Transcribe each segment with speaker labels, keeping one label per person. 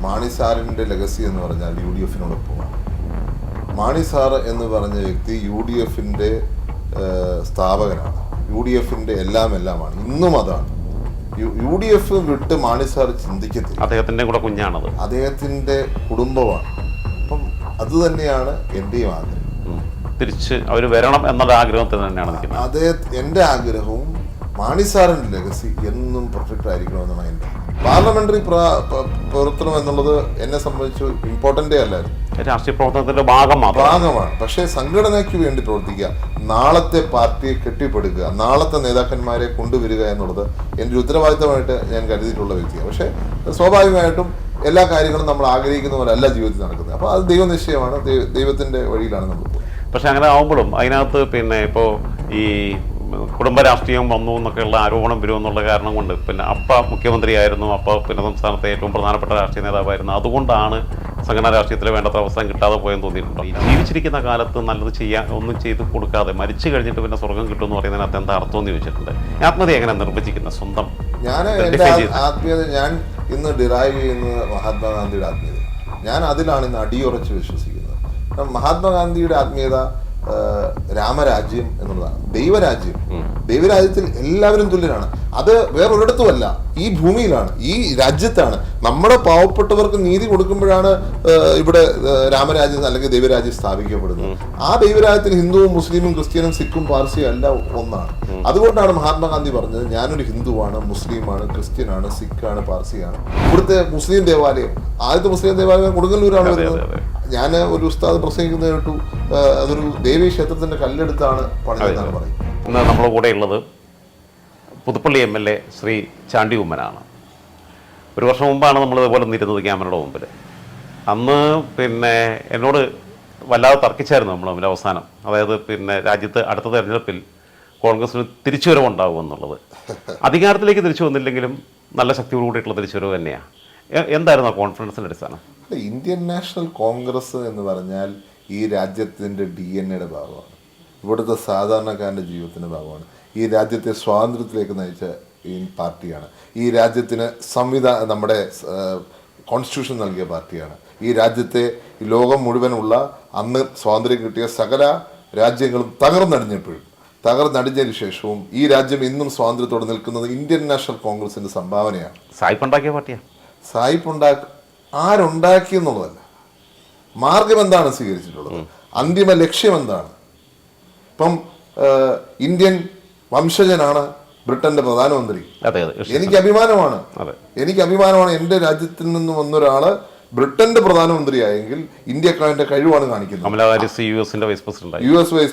Speaker 1: മാണി സാറിൻ്റെ ലെഗസി എന്ന് പറഞ്ഞാൽ UDF-നോടൊപ്പമാണ്. മാണി സാർ എന്ന് പറഞ്ഞ വ്യക്തി UDF-ൻ്റെ സ്ഥാപകനാണ്. UDF-ൻ്റെ എല്ലാമാണ്. ഇന്നും അതാണ്. UDF വിട്ട് മാണി സാർ ചിന്തിക്കത്തില്ല.
Speaker 2: അദ്ദേഹത്തിൻ്റെ കൂടെ കുഞ്ഞാണത്,
Speaker 1: അദ്ദേഹത്തിൻ്റെ കുടുംബമാണ്. അപ്പം അത് തന്നെയാണ് എൻ്റെയും ആഗ്രഹം.
Speaker 2: തിരിച്ച് അവർ വരണം എന്നുള്ള ആഗ്രഹത്തിൽ തന്നെയാണ് നിൽക്കുന്നത്.
Speaker 1: എൻ്റെ ആഗ്രഹവും മാണി സാറിൻ്റെ ലെഗസി എന്നും പെർഫെക്റ്റ് ആയിരിക്കണമെന്നാണ് എൻ്റെ. പാർലമെന്ററി പ്രവർത്തനം എന്നുള്ളത് എന്നെ സംബന്ധിച്ച് ഇമ്പോർട്ടൻ്റേ അല്ലായിരുന്നു,
Speaker 2: രാഷ്ട്രീയ പ്രവർത്തനത്തിന്റെ ഭാഗമാണ്.
Speaker 1: പക്ഷേ സംഘടനയ്ക്ക് വേണ്ടി പ്രവർത്തിക്കുക, നാളത്തെ പാർട്ടിയെ കെട്ടിപ്പടുക്കുക, നാളത്തെ നേതാക്കന്മാരെ കൊണ്ടുവരിക എന്നുള്ളത് എൻ്റെ ഒരു ഉത്തരവാദിത്തമായിട്ട് ഞാൻ കരുതിയിട്ടുള്ള വ്യക്തിയാണ്. പക്ഷേ സ്വാഭാവികമായിട്ടും എല്ലാ കാര്യങ്ങളും നമ്മൾ ആഗ്രഹിക്കുന്ന പോലെ അല്ല ജീവിതത്തിൽ നടക്കുന്നത്. അപ്പോൾ അത് ദൈവനിശ്ചയമാണ്, ദൈവത്തിൻ്റെ വഴിയിലാണ് നമ്മൾ പോകുന്നത്.
Speaker 2: പക്ഷെ അങ്ങനെ ആകുമ്പോഴും അതിനകത്ത് ഇപ്പോൾ ഈ കുടുംബ രാഷ്ട്രീയം വന്നു എന്നൊക്കെയുള്ള ആരോപണം വരുമെന്നുള്ള കാരണം കൊണ്ട് അപ്പ മുഖ്യമന്ത്രിയായിരുന്നു, സംസ്ഥാനത്തെ ഏറ്റവും പ്രധാനപ്പെട്ട രാഷ്ട്രീയ നേതാവായിരുന്നു. അതുകൊണ്ടാണ് സംഘടനാ രാഷ്ട്രീയത്തിൽ വേണ്ടത്ര അവസരം കിട്ടാതെ പോയെന്ന് തോന്നിയിട്ടുണ്ടോ? ജീവിച്ചിരിക്കുന്ന കാലത്ത് നല്ലത് ഒന്നും ചെയ്ത് കൊടുക്കാതെ മരിച്ചു കഴിഞ്ഞിട്ട് സ്വർഗം കിട്ടുമെന്ന് പറയുന്നതിനകത്ത് എന്താ അർത്ഥം എന്ന് ചോദിച്ചിട്ടുണ്ട്. ആത്മഹത്യ എങ്ങനെ നിർവചിക്കുന്നത്? സ്വന്തം
Speaker 1: ആത്മീയത ഞാൻ ഇന്ന് ഡിറൈവ് ചെയ്യുന്നത് മഹാത്മാഗാന്ധിയുടെ ആത്മീയത. ഞാൻ അതിലാണ് ഇന്ന് അടിയുറച്ച് വിശ്വസിക്കുന്നത്. മഹാത്മാഗാന്ധിയുടെ ആത്മീയത രാമരാജ്യം എന്നുള്ളതാണ്, ദൈവരാജ്യത്തിൽ എല്ലാവരും തുല്യരാണ്. അത് വേറൊരിടത്തുമല്ല, ഈ ഭൂമിയിലാണ്, ഈ രാജ്യത്താണ്. നമ്മുടെ പാവപ്പെട്ടവർക്ക് നീതി കൊടുക്കുമ്പോഴാണ് ഇവിടെ രാമരാജ്യം അല്ലെങ്കിൽ ദൈവരാജ്യം സ്ഥാപിക്കപ്പെടുന്നത്. ആ ദൈവരാജ്യത്തിൽ ഹിന്ദുവും മുസ്ലിമും ക്രിസ്ത്യനും സിഖും പാർസിയും എല്ലാം ഒന്നാണ്. അതുകൊണ്ടാണ് മഹാത്മാഗാന്ധി പറഞ്ഞത്, ഞാനൊരു ഹിന്ദുവാണ്, മുസ്ലിമാണ്, ക്രിസ്ത്യനാണ്, സിഖാണ്, പാർസിയാണ്. ഇവിടുത്തെ മുസ്ലിം ദേവാലയം, ആദ്യത്തെ മുസ്ലിം ദേവാലയം കൊടുങ്ങല്ലൂരാണ് വരുന്നത്. ഞാൻ ഒരു ഉസ്താദ് പ്രസംഗിക്കുന്നത് കേട്ടു, അതൊരു ദേവീ ക്ഷേത്രത്തിന്റെ കല്ലെടുത്താണ് പണിതെന്നാണ് പറയുന്നത്.
Speaker 2: ഇന്ന് നമ്മുടെ കൂടെ ഉള്ളത് പുതുപ്പള്ളി MLA ശ്രീ ചാണ്ടി ഉമ്മനാണ്. ഒരു വർഷം മുമ്പാണ് നമ്മൾ ഇതുപോലെ നിന്നിരുന്നത് ക്യാമറയുടെ മുമ്പിൽ. അന്ന് എന്നോട് വല്ലാതെ തർക്കിച്ചായിരുന്നു നമ്മൾ തമ്മിൽ അവസാനം. അതായത് രാജ്യത്ത് അടുത്ത തെരഞ്ഞെടുപ്പിൽ കോൺഗ്രസിന് തിരിച്ചുവരവുണ്ടാകുമെന്നുള്ളത്. അധികാരത്തിലേക്ക് തിരിച്ചു വന്നില്ലെങ്കിലും നല്ല ശക്തിയോട് കൂടിയിട്ടുള്ള തിരിച്ചുവരവ് തന്നെയാണ്. എന്തായിരുന്നു ആ കോൺഫിഡൻസിൻ്റെ അടിസ്ഥാനം?
Speaker 1: ഇന്ത്യൻ നാഷണൽ കോൺഗ്രസ് എന്ന് പറഞ്ഞാൽ ഈ രാജ്യത്തിൻ്റെ DNA ഭാഗമാണ്, ഇവിടുത്തെ സാധാരണക്കാരൻ്റെ ജീവിതത്തിൻ്റെ ഭാഗമാണ്, ഈ രാജ്യത്തെ സ്വാതന്ത്ര്യത്തിലേക്ക് നയിച്ച ഈ പാർട്ടിയാണ്, ഈ രാജ്യത്തിന് നമ്മുടെ കോൺസ്റ്റിറ്റ്യൂഷൻ നൽകിയ പാർട്ടിയാണ്, ഈ രാജ്യത്തെ ലോകം മുഴുവനുള്ള അന്ന് സ്വാതന്ത്ര്യം കിട്ടിയ സകല രാജ്യങ്ങളും തകർന്നടിഞ്ഞതിന് ശേഷവും ഈ രാജ്യം ഇന്നും സ്വാതന്ത്ര്യത്തോടെ നിൽക്കുന്നത് ഇന്ത്യൻ നാഷണൽ കോൺഗ്രസിൻ്റെ സംഭാവനയാണ്.
Speaker 2: സായിപ്പുണ്ടാക്കിയ പാർട്ടിയാണ്.
Speaker 1: ആരുണ്ടാക്കി എന്നുള്ളതല്ല, മാർഗം എന്താണ് സ്വീകരിച്ചിട്ടുള്ളത്, അന്തിമ ലക്ഷ്യം എന്താണ്. ഇപ്പം ഇന്ത്യൻ വംശജനാണ് ബ്രിട്ടന്റെ പ്രധാനമന്ത്രി. എനിക്ക് അഭിമാനമാണ് എൻ്റെ രാജ്യത്തിൽ നിന്ന് വന്നൊരാള് ബ്രിട്ടന്റെ പ്രധാനമന്ത്രിയായെങ്കിൽ ഇന്ത്യക്കാരന്റെ കഴിവാണ് കാണിക്കുന്നത്. US വൈസ്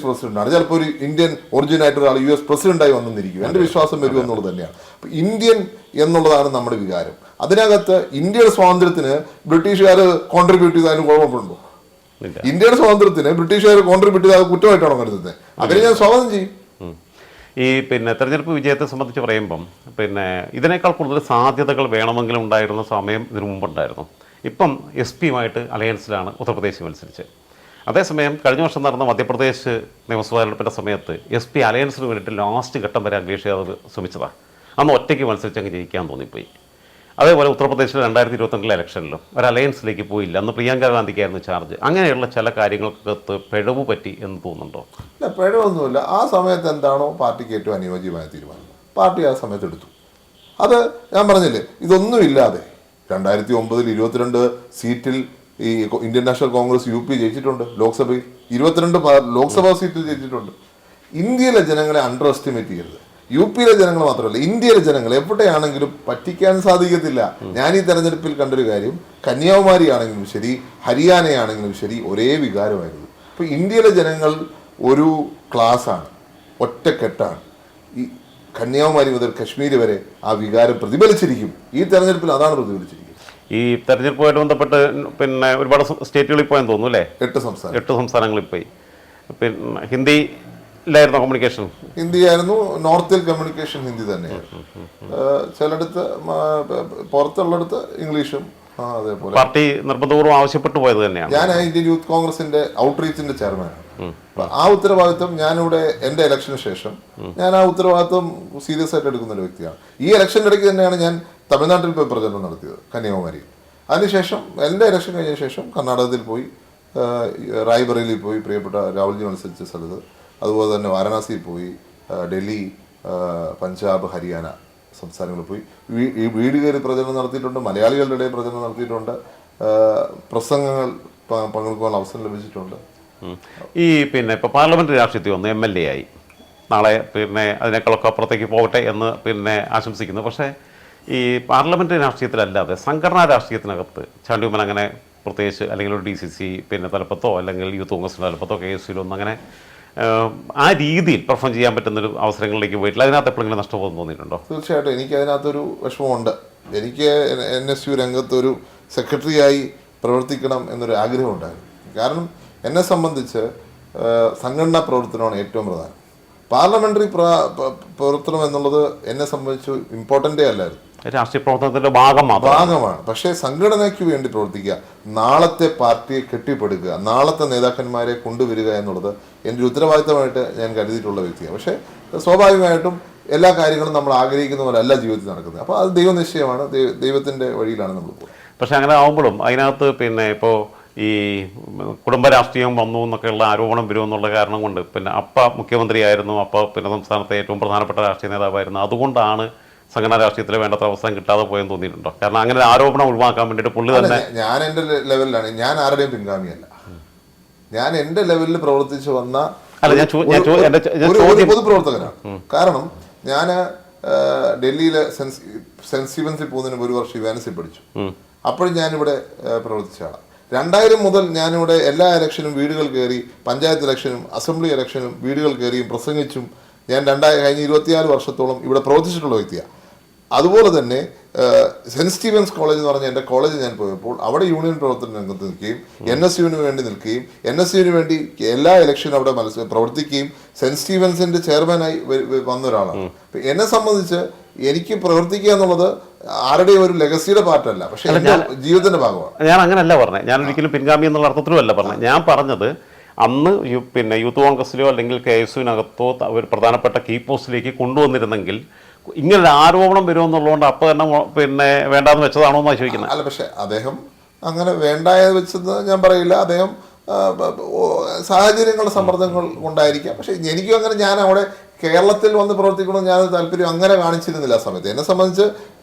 Speaker 1: പ്രസിഡന്റാണ്, ചിലപ്പോൾ ഒരു ഇന്ത്യൻ ഒറിജിൻ ആയിട്ട് ഒരാൾ US പ്രസിഡന്റായി വന്നിരിക്കും. എൻ്റെ വിശ്വാസം വരും എന്നുള്ളത് തന്നെയാണ്. അപ്പൊ ഇന്ത്യൻ എന്നുള്ളതാണ് നമ്മുടെ വികാരം. അതിനകത്ത് ഇന്ത്യയുടെ സ്വാതന്ത്ര്യത്തിന് ബ്രിട്ടീഷുകാർ കോൺട്രിബ്യൂട്ട് ചെയ്തതിന് കുഴപ്പമുണ്ടോ? ഇന്ത്യയുടെ സ്വാതന്ത്ര്യത്തിന് ബ്രിട്ടീഷുകാർ കോൺട്രിബ്യൂട്ട് ചെയ്താൽ കുറ്റമായിട്ടാണോ കരുതുന്നത്? അതിനെ ഞാൻ സ്വാഗതം ചെയ്യും.
Speaker 2: ഈ തെരഞ്ഞെടുപ്പ് വിജയത്തെ സംബന്ധിച്ച് പറയുമ്പം ഇതിനേക്കാൾ കൂടുതൽ സാധ്യതകൾ വേണമെങ്കിലും ഉണ്ടായിരുന്ന സമയം ഇതിനു മുമ്പുണ്ടായിരുന്നു. ഇപ്പം SP-യുമായിട്ട് അലയൻസിലാണ് ഉത്തർപ്രദേശ് മത്സരിച്ചത്. അതേസമയം കഴിഞ്ഞ വർഷം നടന്ന മധ്യപ്രദേശ് നിയമസഭാ തെരഞ്ഞെടുപ്പിൻ്റെ സമയത്ത് SP അലയൻസിന് വേണ്ടിയിട്ട് ലാസ്റ്റ് ഘട്ടം വരെ അഖിലേഷ് യാദവ് ശ്രമിച്ചതാണ്. അന്ന് ഒറ്റയ്ക്ക് മത്സരിച്ച് അങ്ങ് ജയിക്കാൻ തോന്നിപ്പോയി. അതേപോലെ ഉത്തർപ്രദേശിൽ 2022 ഇലക്ഷനിലും ഒരു അലയൻസിലേക്ക് പോയില്ല. അന്ന് പ്രിയങ്ക ഗാന്ധിക്കായിരുന്നു ചാർജ്. അങ്ങനെയുള്ള ചില കാര്യങ്ങൾക്കകത്ത് പിഴവ് പറ്റി എന്ന് തോന്നുന്നുണ്ടോ?
Speaker 1: ഇല്ല, പിഴവൊന്നുമില്ല. ആ സമയത്ത് എന്താണോ പാർട്ടിക്ക് ഏറ്റവും അനുയോജ്യമായ തീരുമാനം പാർട്ടി ആ സമയത്ത് എടുത്തു. അത് ഞാൻ പറഞ്ഞില്ലേ, ഇതൊന്നും ഇല്ലാതെ 2009 22 സീറ്റിൽ ഈ ഇന്ത്യൻ നാഷണൽ കോൺഗ്രസ് UP ജയിച്ചിട്ടുണ്ട്. ലോക്സഭയിൽ 22 ലോക്സഭാ സീറ്റിൽ ജയിച്ചിട്ടുണ്ട്. ഇന്ത്യയിലെ ജനങ്ങളെ അണ്ടർ എസ്റ്റിമേറ്റ് ചെയ്യരുത്. UP-യിലെ ജനങ്ങൾ മാത്രമല്ല, ഇന്ത്യയിലെ ജനങ്ങൾ എവിടെയാണെങ്കിലും പറ്റിക്കാൻ സാധിക്കത്തില്ല. ഞാൻ ഈ തെരഞ്ഞെടുപ്പിൽ കണ്ടൊരു കാര്യം, കന്യാകുമാരി ആണെങ്കിലും ശരി, ഹരിയാനയാണെങ്കിലും ശരി, ഒരേ വികാരമായിരുന്നു. അപ്പോൾ ഇന്ത്യയിലെ ജനങ്ങൾ ഒരു ക്ലാസ്സാണ്, ഒറ്റക്കെട്ടാണ്. ഈ കന്യാകുമാരി മുതൽ കശ്മീർ വരെ ആ വികാരം പ്രതിഫലിച്ചിരിക്കും. ഈ തെരഞ്ഞെടുപ്പിൽ അതാണ് പ്രതിഫലിച്ചിരിക്കുന്നത്.
Speaker 2: ഈ തെരഞ്ഞെടുപ്പുമായിട്ട് ബന്ധപ്പെട്ട് ഒരുപാട് സ്റ്റേറ്റുകളിൽ പോയെന്ന് തോന്നുന്നു അല്ലേ? 8 സംസ്ഥാനങ്ങളിൽ പോയി. ഹിന്ദിയിലായിരുന്നു കമ്മ്യൂണിക്കേഷൻ?
Speaker 1: ഹിന്ദിയായിരുന്നു. നോർത്തിൽ കമ്മ്യൂണിക്കേഷൻ ഹിന്ദി തന്നെയായിരുന്നു. ചിലയിടത്ത് പുറത്തുള്ളിടത്ത് ഇംഗ്ലീഷും. അതേപോലെ
Speaker 2: പാർട്ടി നിർബന്ധപൂർവ്വം ആവശ്യപ്പെട്ടു പോയത് തന്നെയാണ്.
Speaker 1: ഞാൻ ഇന്ത്യൻ യൂത്ത് കോൺഗ്രസിന്റെ ഔട്ട്റീച്ചിന്റെ ചെയർമാനാണ്. ആ ഉത്തരവാദിത്വം ഞാനിവിടെ എൻ്റെ ഇലക്ഷന് ശേഷം ഞാൻ ആ ഉത്തരവാദിത്വം സീരിയസ് ആയിട്ട് എടുക്കുന്ന ഒരു വ്യക്തിയാണ്. ഈ ഇലക്ഷൻ്റെ ഇടയ്ക്ക് തന്നെയാണ് ഞാൻ തമിഴ്നാട്ടിൽ പോയി പ്രചരണം നടത്തിയത്, കന്യാകുമാരിയിൽ. അതിനുശേഷം എൻ്റെ ഇലക്ഷൻ കഴിഞ്ഞ ശേഷം കർണാടകത്തിൽ പോയി, റായ്ബറേലിയിൽ പോയി പ്രിയപ്പെട്ട രാഹുൽജി മത്സരിച്ച സ്ഥലത്ത്, അതുപോലെ തന്നെ വാരണാസിയിൽ പോയി, ഡൽഹി, പഞ്ചാബ്, ഹരിയാന സംസ്ഥാനങ്ങളിൽ പോയി ഈ വീട് കയറി പ്രചരണം നടത്തിയിട്ടുണ്ട്, മലയാളികളുടെ ഇടയിൽ പ്രചരണം നടത്തിയിട്ടുണ്ട്, പ്രസംഗങ്ങൾ പങ്കെടുക്കാനുള്ള അവസരം ലഭിച്ചിട്ടുണ്ട്.
Speaker 2: ഈ പിന്നെ ഇപ്പോൾ പാർലമെൻറ്റ് രാഷ്ട്രീയത്തിൽ വന്ന് MLA ആയി, നാളെ പിന്നെ അതിനേക്കാളൊക്കെ അപ്പുറത്തേക്ക് പോകട്ടെ എന്ന് പിന്നെ ആശംസിക്കുന്നു. പക്ഷേ ഈ പാർലമെൻറ്റ് രാഷ്ട്രീയത്തിലല്ലാതെ സംഘടനാ രാഷ്ട്രീയത്തിനകത്ത് ചാണ്ടിയുമ്മൻ അങ്ങനെ പ്രത്യേകിച്ച് അല്ലെങ്കിൽ ഒരു DCC പിന്നെ തലപ്പത്തോ അല്ലെങ്കിൽ യൂത്ത് കോൺഗ്രസിൻ്റെ തലപ്പത്തോ KSUലോ ഒന്നും അങ്ങനെ ആ രീതിയിൽ പെർഫോം ചെയ്യാൻ പറ്റുന്നൊരു അവസരങ്ങളിലേക്ക് പോയിട്ടില്ല. അതിനകത്ത് എപ്പോഴെങ്കിലും നഷ്ടബോധം തോന്നിയിട്ടുണ്ടോ?
Speaker 1: തീർച്ചയായിട്ടും എനിക്ക് അതിനകത്തൊരു വിഷമമുണ്ട്. എനിക്ക് NSU രംഗത്തൊരു സെക്രട്ടറിയായി പ്രവർത്തിക്കണം എന്നൊരു ആഗ്രഹം ഉണ്ടായിരുന്നു. കാരണം എന്നെ സംബന്ധിച്ച് സംഘടനാ പ്രവർത്തനമാണ് ഏറ്റവും പ്രധാനം. പാർലമെന്ററി പ്രവർത്തനം എന്നുള്ളത് എന്നെ സംബന്ധിച്ച് ഇമ്പോർട്ടൻ്റേ അല്ലായിരുന്നു,
Speaker 2: രാഷ്ട്രീയ പ്രവർത്തനത്തിന്റെ ഭാഗമാണ്.
Speaker 1: പക്ഷേ സംഘടനയ്ക്ക് വേണ്ടി പ്രവർത്തിക്കുക, നാളത്തെ പാർട്ടിയെ കെട്ടിപ്പടുക്കുക, നാളത്തെ നേതാക്കന്മാരെ കൊണ്ടുവരിക എന്നുള്ളത് എൻ്റെ ഒരു ഉത്തരവാദിത്തമായിട്ട് ഞാൻ കരുതിയിട്ടുള്ള വ്യക്തിയാണ്. പക്ഷേ സ്വാഭാവികമായിട്ടും എല്ലാ കാര്യങ്ങളും നമ്മൾ ആഗ്രഹിക്കുന്ന പോലെ അല്ല ജീവിതത്തിൽ നടക്കുന്നത്. അപ്പോൾ അത് ദൈവനിശ്ചയമാണ്, ദൈവത്തിൻ്റെ വഴിയിലാണ് നമ്മൾ പോകുന്നത്.
Speaker 2: പക്ഷെ അങ്ങനെ ആകുമ്പോഴും അതിനകത്ത് പിന്നെ ഇപ്പോൾ ഈ കുടുംബ രാഷ്ട്രീയം വന്നു എന്നൊക്കെയുള്ള ആരോപണം വരുമെന്നുള്ള കാരണം കൊണ്ട് പിന്നെ അപ്പ മുഖ്യമന്ത്രിയായിരുന്നു, അപ്പ പിന്നെ സംസ്ഥാനത്തെ ഏറ്റവും പ്രധാനപ്പെട്ട രാഷ്ട്രീയ നേതാവായിരുന്നു, അതുകൊണ്ടാണ് സംഘടനാ രാഷ്ട്രീയത്തിൽ വേണ്ടത്ര അവസരം കിട്ടാതെ പോയെന്ന് തോന്നിയിട്ടുണ്ടോ? കാരണം അങ്ങനെ ആരോപണം ഒഴിവാക്കാൻ വേണ്ടിയിട്ട് പുള്ളി തന്നെ.
Speaker 1: ഞാൻ എൻ്റെ ലെവലിലാണ്, ഞാൻ ആരുടെയും പിൻഗാമിയല്ല. ഞാൻ എൻ്റെ ലെവലിൽ പ്രവർത്തിച്ചു വന്ന പൊതുപ്രവർത്തകനാണ്. കാരണം ഞാൻ ഡൽഹിയിലെ സെന്റ് സ്റ്റീവൻസിൽ പോകുന്നതിന് ഒരു വർഷം യുവാനിസിൽ പഠിച്ചു. അപ്പോഴും ഞാനിവിടെ പ്രവർത്തിച്ച ആളാണ്. 2000 മുതൽ ഞാനിവിടെ എല്ലാ ഇലക്ഷനും വീടുകൾ കയറി, പഞ്ചായത്ത് ഇലക്ഷനും അസംബ്ലി ഇലക്ഷനും വീടുകൾ കയറിയും പ്രസംഗിച്ചും ഞാൻ കഴിഞ്ഞ 24 വർഷത്തോളം ഇവിടെ പ്രവർത്തിച്ചിട്ടുള്ള വ്യക്തിയാണ്. അതുപോലെ തന്നെ സെന്റ് സ്റ്റീവൻസ് കോളേജ് എന്ന് പറഞ്ഞ എൻ്റെ കോളേജ് ഞാൻ പോയപ്പോൾ അവിടെ യൂണിയൻ പ്രവർത്തന രംഗത്ത് നിൽക്കുകയും NSUവിന് വേണ്ടി നിൽക്കുകയും NSUവിന് വേണ്ടി എല്ലാ ഇലക്ഷനും അവിടെ പ്രവർത്തിക്കുകയും സെന്റ് സ്റ്റീവൻസിന്റെ ചെയർമാനായി വന്ന ഒരാളാണ്. എന്നെ സംബന്ധിച്ച് എനിക്ക് പ്രവർത്തിക്കുക എന്നുള്ളത് ആരുടെയും ഒരു ലെഗസിയുടെ പാർട്ടല്ല, പക്ഷെ ജീവിതത്തിന്റെ ഭാഗമാണ്.
Speaker 2: ഞാൻ അങ്ങനെയല്ല പറഞ്ഞത്, ഞാൻ ഒരിക്കലും പിൻഗാമി എന്നുള്ള അർത്ഥത്തിലും അല്ല പറഞ്ഞത്. ഞാൻ പറഞ്ഞത് അന്ന് പിന്നെ യൂത്ത് കോൺഗ്രസിലോ അല്ലെങ്കിൽ KSUവിനകത്തോ ഒരു പ്രധാനപ്പെട്ട കീ പോസ്റ്റിലേക്ക് കൊണ്ടുവന്നിരുന്നെങ്കിൽ ഇങ്ങനെ ആരോപണം വരുമെന്നുള്ളതുകൊണ്ട് അപ്പോൾ തന്നെ പിന്നെ വേണ്ടാന്ന് വെച്ചതാണോ എന്നാണ് ചോദിക്കുന്നത്.
Speaker 1: അല്ല, പക്ഷെ അദ്ദേഹം അങ്ങനെ വേണ്ടായത് വെച്ചത് ഞാൻ പറയില്ല. അദ്ദേഹം സാഹചര്യങ്ങളുടെ സമ്മർദ്ദങ്ങൾ കൊണ്ടായിരിക്കാം. പക്ഷെ എനിക്കും അങ്ങനെ, ഞാൻ അവിടെ കേരളത്തിൽ വന്ന് പ്രവർത്തിക്കണമെന്ന് ഞാൻ താല്പര്യം അങ്ങനെ കാണിച്ചിരുന്നില്ല ആ സമയത്ത്. എന്നെ സംബന്ധിച്ച്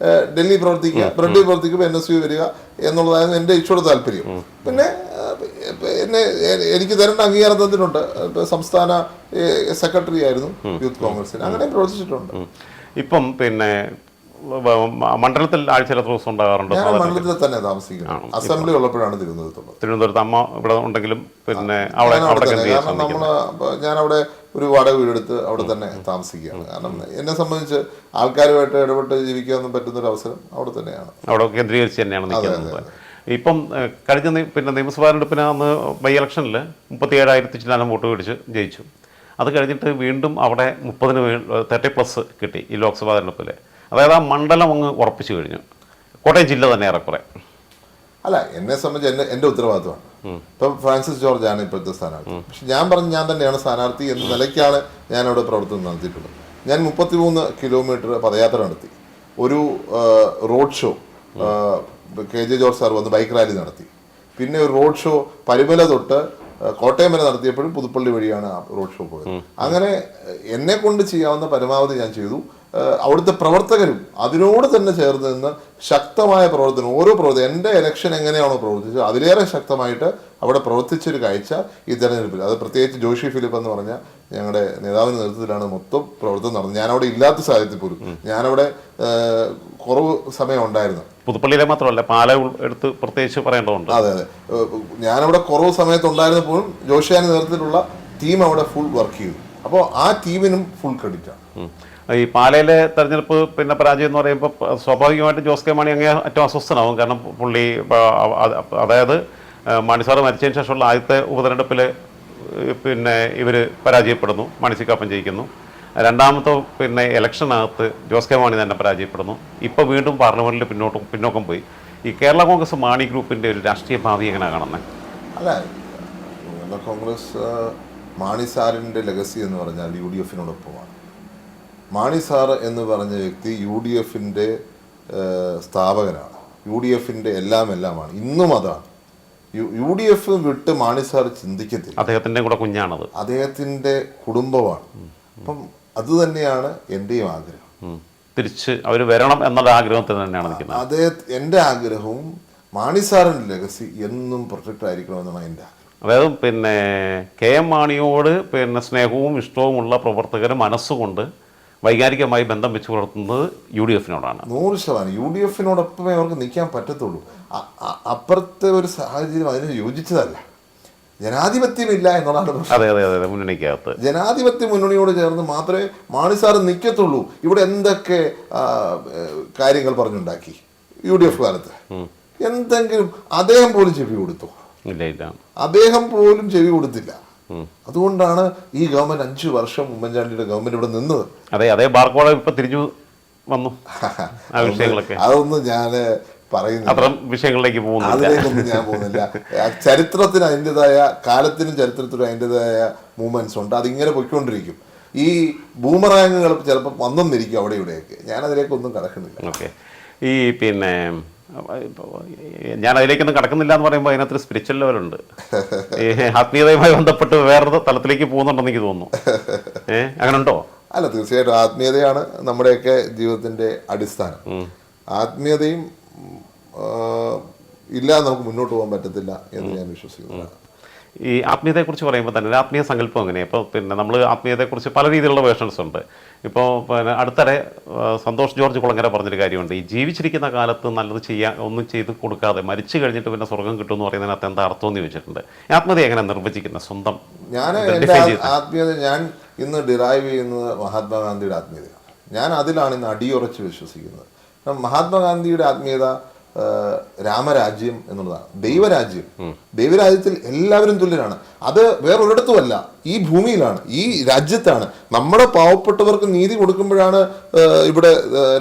Speaker 1: ഡൽഹി പ്രവർത്തിക്കുക, ബ്രഡ്ലി പ്രവർത്തിക്കുമ്പോൾ NSU വരിക എന്നുള്ളതായിരുന്നു എൻ്റെ ഇഷ്ടയുടെ താല്പര്യം. പിന്നെ എനിക്ക് തരേണ്ട അംഗീകാരം തന്നിട്ടുണ്ട്. സംസ്ഥാന സെക്രട്ടറി ആയിരുന്നു യൂത്ത് കോൺഗ്രസിന്, അങ്ങനെ പ്രവർത്തിച്ചിട്ടുണ്ട്.
Speaker 2: ഇപ്പം പിന്നെ മണ്ഡലത്തിൽ ആഴ്ചയിൽ എത്ര ദിവസം ഉണ്ടാകാറുണ്ട്?
Speaker 1: മണ്ഡലത്തിൽ തന്നെ താമസിക്കുന്നു. അസംബ്ലി ഉള്ളപ്പോഴാണ് തിരുവനന്തപുരത്ത്.
Speaker 2: അമ്മ ഇവിടെ ഉണ്ടെങ്കിലും പിന്നെ അവിടെ
Speaker 1: കാരണം ഞാനവിടെ ഒരു വാടക വീടെടുത്ത് അവിടെ തന്നെ താമസിക്കുകയാണ്. കാരണം എന്നെ സംബന്ധിച്ച് ആൾക്കാരുമായിട്ട് ഇടപെട്ട് ജീവിക്കാൻ പറ്റുന്ന ഒരു അവസരം അവിടെ തന്നെയാണ്,
Speaker 2: അവിടെ കേന്ദ്രീകരിച്ച് തന്നെയാണ് നിൽക്കുന്നത്. ഇപ്പം കഴിഞ്ഞ പിന്നെ നിയമസഭാ തെരഞ്ഞെടുപ്പിന് അന്ന് ബൈ ഇലക്ഷനിൽ 37,000 ചില്ലാനം വോട്ട് പിടിച്ച് ജയിച്ചു. അത് കഴിഞ്ഞിട്ട് വീണ്ടും അവിടെ 30+ കിട്ടി ഈ ലോക്സഭാ തെരഞ്ഞെടുപ്പിൽ. അതായത് ആ മണ്ഡലം അങ്ങ് ഉറപ്പിച്ചു കഴിഞ്ഞു. കോട്ടയം ജില്ല തന്നെ ഏറെക്കുറെ.
Speaker 1: അല്ല, എന്നെ സംബന്ധിച്ച് എൻ്റെ ഉത്തരവാദിത്തമാണ്. ഇപ്പം ഫ്രാൻസിസ് ജോർജ് ആണ് ഇപ്പോഴത്തെ സ്ഥാനാർത്ഥി. പക്ഷെ ഞാൻ തന്നെയാണ് സ്ഥാനാർത്ഥി എന്ന നിലയ്ക്കാണ് ഞാനവിടെ പ്രവർത്തനം നടത്തിയിട്ടുള്ളത്. ഞാൻ 33 കിലോമീറ്റർ പദയാത്ര നടത്തി. ഒരു road show KJ George sir വന്ന് ബൈക്ക് റാലി നടത്തി. പിന്നെ ഒരു റോഡ് ഷോ പരിമല തൊട്ട് കോട്ടയം വരെ നടത്തിയപ്പോഴും പുതുപ്പള്ളി വഴിയാണ് ആ റോഡ് ഷോ പോയത്. അങ്ങനെ എന്നെ കൊണ്ട് ചെയ്യാവുന്ന പരമാവധി ഞാൻ ചെയ്തു. അവിടുത്തെ പ്രവർത്തകരും അതിനോട് തന്നെ ചേർന്ന് നിന്ന് ശക്തമായ പ്രവർത്തനം, ഓരോ പ്രവർത്തനം എൻ്റെ ഇലക്ഷൻ എങ്ങനെയാണോ പ്രവർത്തിച്ചത് അതിലേറെ ശക്തമായിട്ട് അവിടെ പ്രവർത്തിച്ചൊരു കാഴ്ച ഈ തെരഞ്ഞെടുപ്പിൽ. അത് പ്രത്യേകിച്ച് ജോഷി ഫിലിപ്പ് എന്ന് പറഞ്ഞ ഞങ്ങളുടെ നേതാവിൻ്റെ നേതൃത്വത്തിലാണ് മൊത്തം പ്രവർത്തനം നടന്നത്. ഞാനവിടെ ഇല്ലാത്ത സാഹചര്യത്തിൽ പോലും, ഞാനവിടെ കുറവ് സമയം ഉണ്ടായിരുന്നു.
Speaker 2: പുതുപ്പള്ളിയിലെ മാത്രമല്ല, പാല എടുത്ത് പ്രത്യേകിച്ച് പറയേണ്ടതുണ്ട്.
Speaker 1: അതെ, ഞാനവിടെ കുറവ് സമയത്തുണ്ടായിരുന്നപ്പോഴും ജോഷിയാൻ്റെ നേതൃത്വത്തിലുള്ള ടീം അവിടെ ഫുൾ വർക്ക് ചെയ്തു. അപ്പോൾ ആ ടീമിനും ഫുൾ ക്രെഡിറ്റാണ്.
Speaker 2: ഈ പാലയിലെ തെരഞ്ഞെടുപ്പ് പിന്നെ പരാജയം എന്ന് പറയുമ്പോൾ സ്വാഭാവികമായിട്ടും ജോസ് കെ മാണി അങ്ങേ ഏറ്റവും അസ്വസ്ഥനാവും. കാരണം പുള്ളി അതായത് മാണി സാറ് മരിച്ചതിന് ശേഷമുള്ള ആദ്യത്തെ ഉപതെരഞ്ഞെടുപ്പിൽ പിന്നെ ഇവർ പരാജയപ്പെടുന്നു, മാണി സി കാപ്പൻ ജയിക്കുന്നു. രണ്ടാമത്തെ പിന്നെ ഇലക്ഷനകത്ത് ജോസ് കെ മാണി തന്നെ പരാജയപ്പെടുന്നു. ഇപ്പോൾ വീണ്ടും പാർലമെൻറ്റിൽ പിന്നോക്കം പോയി. ഈ കേരള കോൺഗ്രസ് മാണി ഗ്രൂപ്പിൻ്റെ ഒരു രാഷ്ട്രീയ ഭാവി എങ്ങനെയാണ് കാണുന്നത്?
Speaker 1: അല്ല, കേരള കോൺഗ്രസ് മാണി സാറിൻ്റെ ലെഗസി എന്ന് പറഞ്ഞാൽ UDFിനോടൊപ്പമാണ്. മാണി സാർ എന്ന് പറഞ്ഞ വ്യക്തി UDFിൻ്റെ സ്ഥാപകനാണ്. UDF-ന്റെ എല്ലാമാണ്. ഇന്നും അതാണ്. UDF വിട്ട് മാണി സാർ ചിന്തിക്കത്തില്ല.
Speaker 2: അദ്ദേഹത്തിൻ്റെ കൂടെ കുഞ്ഞാണത്,
Speaker 1: അദ്ദേഹത്തിൻ്റെ കുടുംബമാണ്. അപ്പം അത് തന്നെയാണ് എൻ്റെയും ആഗ്രഹം.
Speaker 2: തിരിച്ച് അവർ വരണം എന്നുള്ള ആഗ്രഹത്തിൽ തന്നെയാണ് നിൽക്കുന്നത്.
Speaker 1: എൻ്റെ ആഗ്രഹവും മാണി സാറിൻ്റെ ലെഗസി എന്നും പ്രൊട്ടക്റ്റ് ആയിരിക്കണമെന്നാണ് എൻ്റെ ആഗ്രഹം.
Speaker 2: അതായത് പിന്നെ KM മാണിയോട് സ്നേഹവും ഇഷ്ടവുമുള്ള പ്രവർത്തകർ മനസ്സുകൊണ്ട് വൈകാരികമായി ബന്ധം വെച്ച് പുലർത്തുന്നത് UDF-നോടാണ്.
Speaker 1: 100%. UDF-നോടൊപ്പമേ അവർക്ക് നിൽക്കാൻ പറ്റത്തുള്ളൂ. അപ്പുറത്തെ ഒരു സാഹചര്യം അതിന് യോജിച്ചതല്ല. ജനാധിപത്യമില്ല എന്നുള്ളതാണ്.
Speaker 2: അതെ മുന്നണിക്കകത്ത്
Speaker 1: ജനാധിപത്യ മുന്നണിയോട് ചേർന്ന് മാത്രമേ മാണി സാറ് നിൽക്കത്തുള്ളൂ. ഇവിടെ എന്തൊക്കെ കാര്യങ്ങൾ പറഞ്ഞുണ്ടാക്കി UDF കാലത്ത്, എന്തെങ്കിലും അദ്ദേഹം പോലും ചെവി കൊടുത്തു?
Speaker 2: ഇല്ല,
Speaker 1: അദ്ദേഹം പോലും ചെവി കൊടുത്തില്ല. അതുകൊണ്ടാണ് ഈ ഗവൺമെന്റ് 5 വർഷം ഉമ്മൻചാണ്ടിയുടെ ഗവൺമെന്റ് ഇവിടെ നിന്നത്.
Speaker 2: അതേ ബാർക്കോടെ ഇപ്പൊ തിരിഞ്ഞു വന്നു. ആ വിഷയങ്ങളൊക്കെ
Speaker 1: അതൊന്നും ഞാൻ പറയുന്നില്ല,
Speaker 2: അത്തരം വിഷയങ്ങളിലേക്ക്
Speaker 1: അതിലേക്കൊന്നും ഞാൻ പോകുന്നില്ല. ചരിത്രത്തിന് അതിൻ്റെതായ, കാലത്തിനും ചരിത്രത്തിനും അതിൻ്റെതായ മൂവ്മെന്റ്സ് ഉണ്ട്. അതിങ്ങനെ പൊയ്ക്കൊണ്ടിരിക്കും. ഈ ബൂമറാങ്ങുകൾ ചിലപ്പോൾ വന്നെന്നിരിക്കും അവിടെ ഇവിടെയൊക്കെ. ഞാൻ അതിലേക്കൊന്നും കടക്കുന്നില്ല.
Speaker 2: ഓക്കെ. ഈ ഞാൻ അതിലേക്കൊന്നും കടക്കുന്നില്ല എന്ന് പറയുമ്പോൾ അതിനകത്തൊരു സ്പിരിച്വൽ ലെവലുണ്ട്. ഈ ആത്മീയതയുമായി ബന്ധപ്പെട്ട് വേറൊരു തലത്തിലേക്ക് പോകുന്നുണ്ടെന്ന് എനിക്ക് തോന്നുന്നു. അങ്ങനെ ഉണ്ടോ?
Speaker 1: അല്ല, തീർച്ചയായിട്ടും ആത്മീയതയാണ് നമ്മുടെയൊക്കെ ജീവിതത്തിന്റെ അടിസ്ഥാനം. ആത്മീയതയും ഇല്ലാതെ നമുക്ക് മുന്നോട്ട് പോകാൻ പറ്റത്തില്ല എന്ന് ഞാൻ വിശ്വസിക്കുന്നു.
Speaker 2: ഈ ആത്മീയതയെക്കുറിച്ച് പറയുമ്പോൾ തന്നെ ആത്മീയ സങ്കല്പം എങ്ങനെയാണ്? ഇപ്പോൾ നമ്മൾ ആത്മീയതയെക്കുറിച്ച് പല രീതിയിലുള്ള വേർഷൻസ് ഉണ്ട്. ഇപ്പോൾ അടുത്തിടെ സന്തോഷ് ജോർജ് കുളങ്ങര പറഞ്ഞൊരു കാര്യമുണ്ട്. ഈ ജീവിച്ചിരിക്കുന്ന കാലത്ത് നല്ലത് ഒന്നും ചെയ്ത് കൊടുക്കാതെ മരിച്ചു കഴിഞ്ഞിട്ട് പിന്നെ സ്വർഗം കിട്ടും എന്ന് പറയുന്നതിനകത്ത് എന്താ അർത്ഥം എന്ന് ചോദിച്ചിട്ടുണ്ട്. ആത്മീയത എങ്ങനെ നിർവചിക്കുന്നത് സ്വന്തം?
Speaker 1: ആത്മീയത ഞാൻ ഇന്ന് ഡിറൈവ് ചെയ്യുന്നത് മഹാത്മാഗാന്ധിയുടെ ആത്മീയതയാണ്. ഞാൻ അതിലാണ് ഇന്ന് അടിയുറച്ച് വിശ്വസിക്കുന്നത്. മഹാത്മാഗാന്ധിയുടെ ആത്മീയത രാമരാജ്യം എന്നുള്ളതാണ്. ദൈവരാജ്യത്തിൽ എല്ലാവരും തുല്യരാണ്. അത് വേറൊരിടത്തുമല്ല, ഈ ഭൂമിയിലാണ്, ഈ രാജ്യത്താണ്. നമ്മുടെ പാവപ്പെട്ടവർക്ക് നീതി കൊടുക്കുമ്പോഴാണ് ഇവിടെ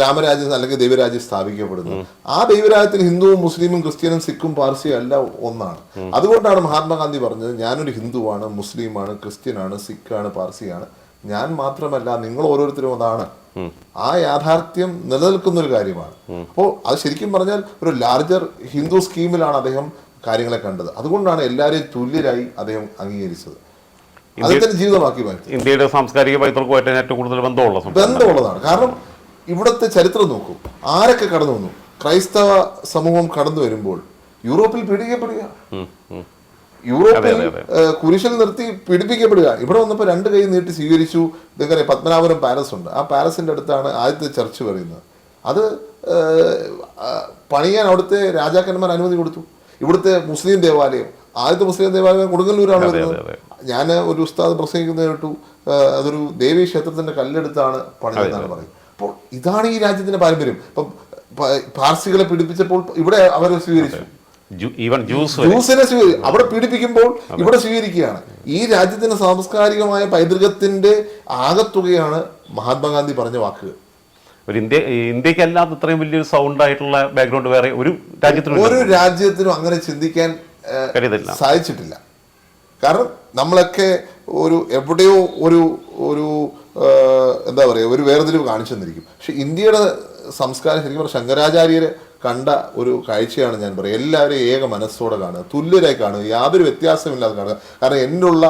Speaker 1: രാമരാജ്യം അല്ലെങ്കിൽ ദൈവരാജ്യം സ്ഥാപിക്കപ്പെടുന്നത്. ആ ദൈവരാജ്യത്തിൽ ഹിന്ദുവും മുസ്ലിമും ക്രിസ്ത്യനും സിഖും പാർസിയും എല്ലാം ഒന്നാണ്. അതുകൊണ്ടാണ് മഹാത്മാഗാന്ധി പറഞ്ഞത്, ഞാനൊരു ഹിന്ദുവാണ്, മുസ്ലിമാണ്, ക്രിസ്ത്യനാണ്, സിഖാണ്, പാർസിയാണ്. ഞാൻ മാത്രമല്ല, നിങ്ങൾ ഓരോരുത്തരും അതാണ്. ആ യാഥാർത്ഥ്യം നിലനിൽക്കുന്ന ഒരു കാര്യമാണ്. അപ്പോൾ അത് ശരിക്കും പറഞ്ഞാൽ ഒരു ലാർജർ ഹിന്ദു സ്കീമിലാണ് അദ്ദേഹം കാര്യങ്ങളെ കണ്ടത്. അതുകൊണ്ടാണ് എല്ലാവരെയും തുല്യരായി അദ്ദേഹം അംഗീകരിച്ചത്. അദ്ദേഹത്തിന്റെ ജീവിതമാക്കി മാറ്റി.
Speaker 2: ഇന്ത്യയുടെ സാംസ്കാരിക പൈതൃകവുമായിട്ട് ഏറ്റവും കൂടുതൽ
Speaker 1: ബന്ധമുള്ളതാണ്. കാരണം ഇവിടുത്തെ ചരിത്രം നോക്കൂ, ആരൊക്കെ കടന്നു വന്നു. ക്രൈസ്തവ സമൂഹം കടന്നു വരുമ്പോൾ യൂറോപ്പിൽ പീഡിക്കപ്പെടുക, യൂറോപ്പിൽ കുരിശിൽ നിർത്തി പീഡിപ്പിക്കപ്പെടുക. ഇവിടെ വന്നപ്പോൾ 2 കൈ നീട്ടി സ്വീകരിച്ചു. ഇതങ്ങനെ പത്മനാഭപുരം പാലസ് ഉണ്ട്. ആ പാലസിന്റെ അടുത്താണ് ആദ്യത്തെ ചർച്ച് പറയുന്നത്. അത് പണിയാൻ അവിടുത്തെ രാജാക്കന്മാർ അനുമതി കൊടുത്തു. ഇവിടുത്തെ മുസ്ലിം ദേവാലയം, ആദ്യത്തെ മുസ്ലിം ദേവാലയം കൊടുങ്ങല്ലൂരാണ് വരുന്നത്. ഞാൻ ഒരു ഉസ്താദ് പ്രസംഗിക്കുന്നത് കേട്ടു, അതൊരു ദേവീ ക്ഷേത്രത്തിന്റെ കല്ലെടുത്താണ് പണിതെന്നാണ് പറയുന്നത്. അപ്പോൾ ഇതാണ് ഈ രാജ്യത്തിന്റെ പാരമ്പര്യം. ഇപ്പം പാർസികളെ പീഡിപ്പിച്ചപ്പോൾ ഇവിടെ അവർ സ്വീകരിച്ചു. ജ്യൂസിനെ അവിടെ പീഡിപ്പിക്കുമ്പോൾ ഇവിടെ സ്വീകരിക്കുകയാണ്. ഈ രാജ്യത്തിന്റെ സാംസ്കാരികമായ പൈതൃകത്തിന്റെ ആകത്തുകയാണ് മഹാത്മാഗാന്ധി പറഞ്ഞ വാക്കുകൾ.
Speaker 2: ഇന്ത്യക്കല്ലാത്ത ഇത്രയും വലിയൊരു സൗണ്ട് ആയിട്ടുള്ള ബാക്ക്ഗ്രൗണ്ട് വേറെ ഒരു
Speaker 1: രാജ്യത്തിനും അങ്ങനെ ചിന്തിക്കാൻ സാധിച്ചിട്ടില്ല. കാരണം നമ്മളൊക്കെ എവിടെയോ ഒരു എന്താ പറയുക, ഒരു വേർതിരിവ് കാണിച്ചു തന്നിരിക്കും. പക്ഷെ ഇന്ത്യയുടെ സംസ്കാരം ശരിക്കും പറഞ്ഞാൽ ശങ്കരാചാര്യരെ കണ്ട ഒരു കാഴ്ചയാണ് ഞാൻ പറയുക. എല്ലാവരെയും ഏക മനസ്സോടെ കാണുക, തുല്യരായി കാണുക, യാതൊരു വ്യത്യാസമില്ലാതെ കാണുക. കാരണം എന്നിലുള്ള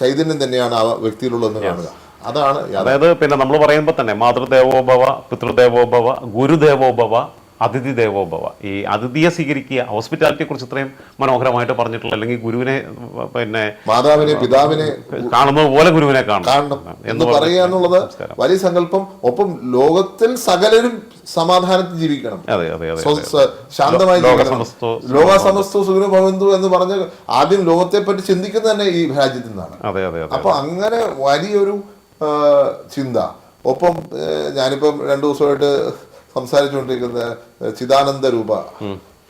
Speaker 1: ചൈതന്യം തന്നെയാണ് ആ വ്യക്തിയിലുള്ളതെന്ന് കാണുക. അതാണ്.
Speaker 2: അതായത് നമ്മൾ പറയുമ്പോൾ തന്നെ മാതൃദേവോഭവ, പിതൃദേവോഭവ, ഗുരുദേവോഭവ, അതിഥി ദേവോഭവ. ഈ അതിഥിയെ സ്വീകരിക്കുക, ഹോസ്പിറ്റാലിറ്റിയെ കുറിച്ച് ഇത്രയും മനോഹരമായിട്ട് പറഞ്ഞിട്ടുള്ള, അല്ലെങ്കിൽ ഗുരുവിനെ
Speaker 1: മാതാവിനെ പിതാവിനെ
Speaker 2: കാണുന്നത് പോലെ ഗുരുവിനെ കാണണം
Speaker 1: എന്ന് പറയുക എന്നുള്ളത് വലിയ സങ്കല്പം. ഒപ്പം ലോകത്തിൽ സകലരും സമാധാനത്തിൽ ജീവിക്കണം, ശാന്തമായി ജീവിക്കണം. ലോകസമസ്തോ സുഖിനോ ഭവന്തു എന്ന് പറഞ്ഞ് ആദ്യം ലോകത്തെ പറ്റി ചിന്തിക്കുന്നത് തന്നെ ഈ രാജ്യത്തിൽ നിന്നാണ്. അപ്പൊ അങ്ങനെ വലിയൊരു ചിന്ത. ഒപ്പം ഞാനിപ്പം 2 ദിവസമായിട്ട് സംസാരിച്ചുകൊണ്ടിരിക്കുന്ന ചിദാനന്ദ രൂപ,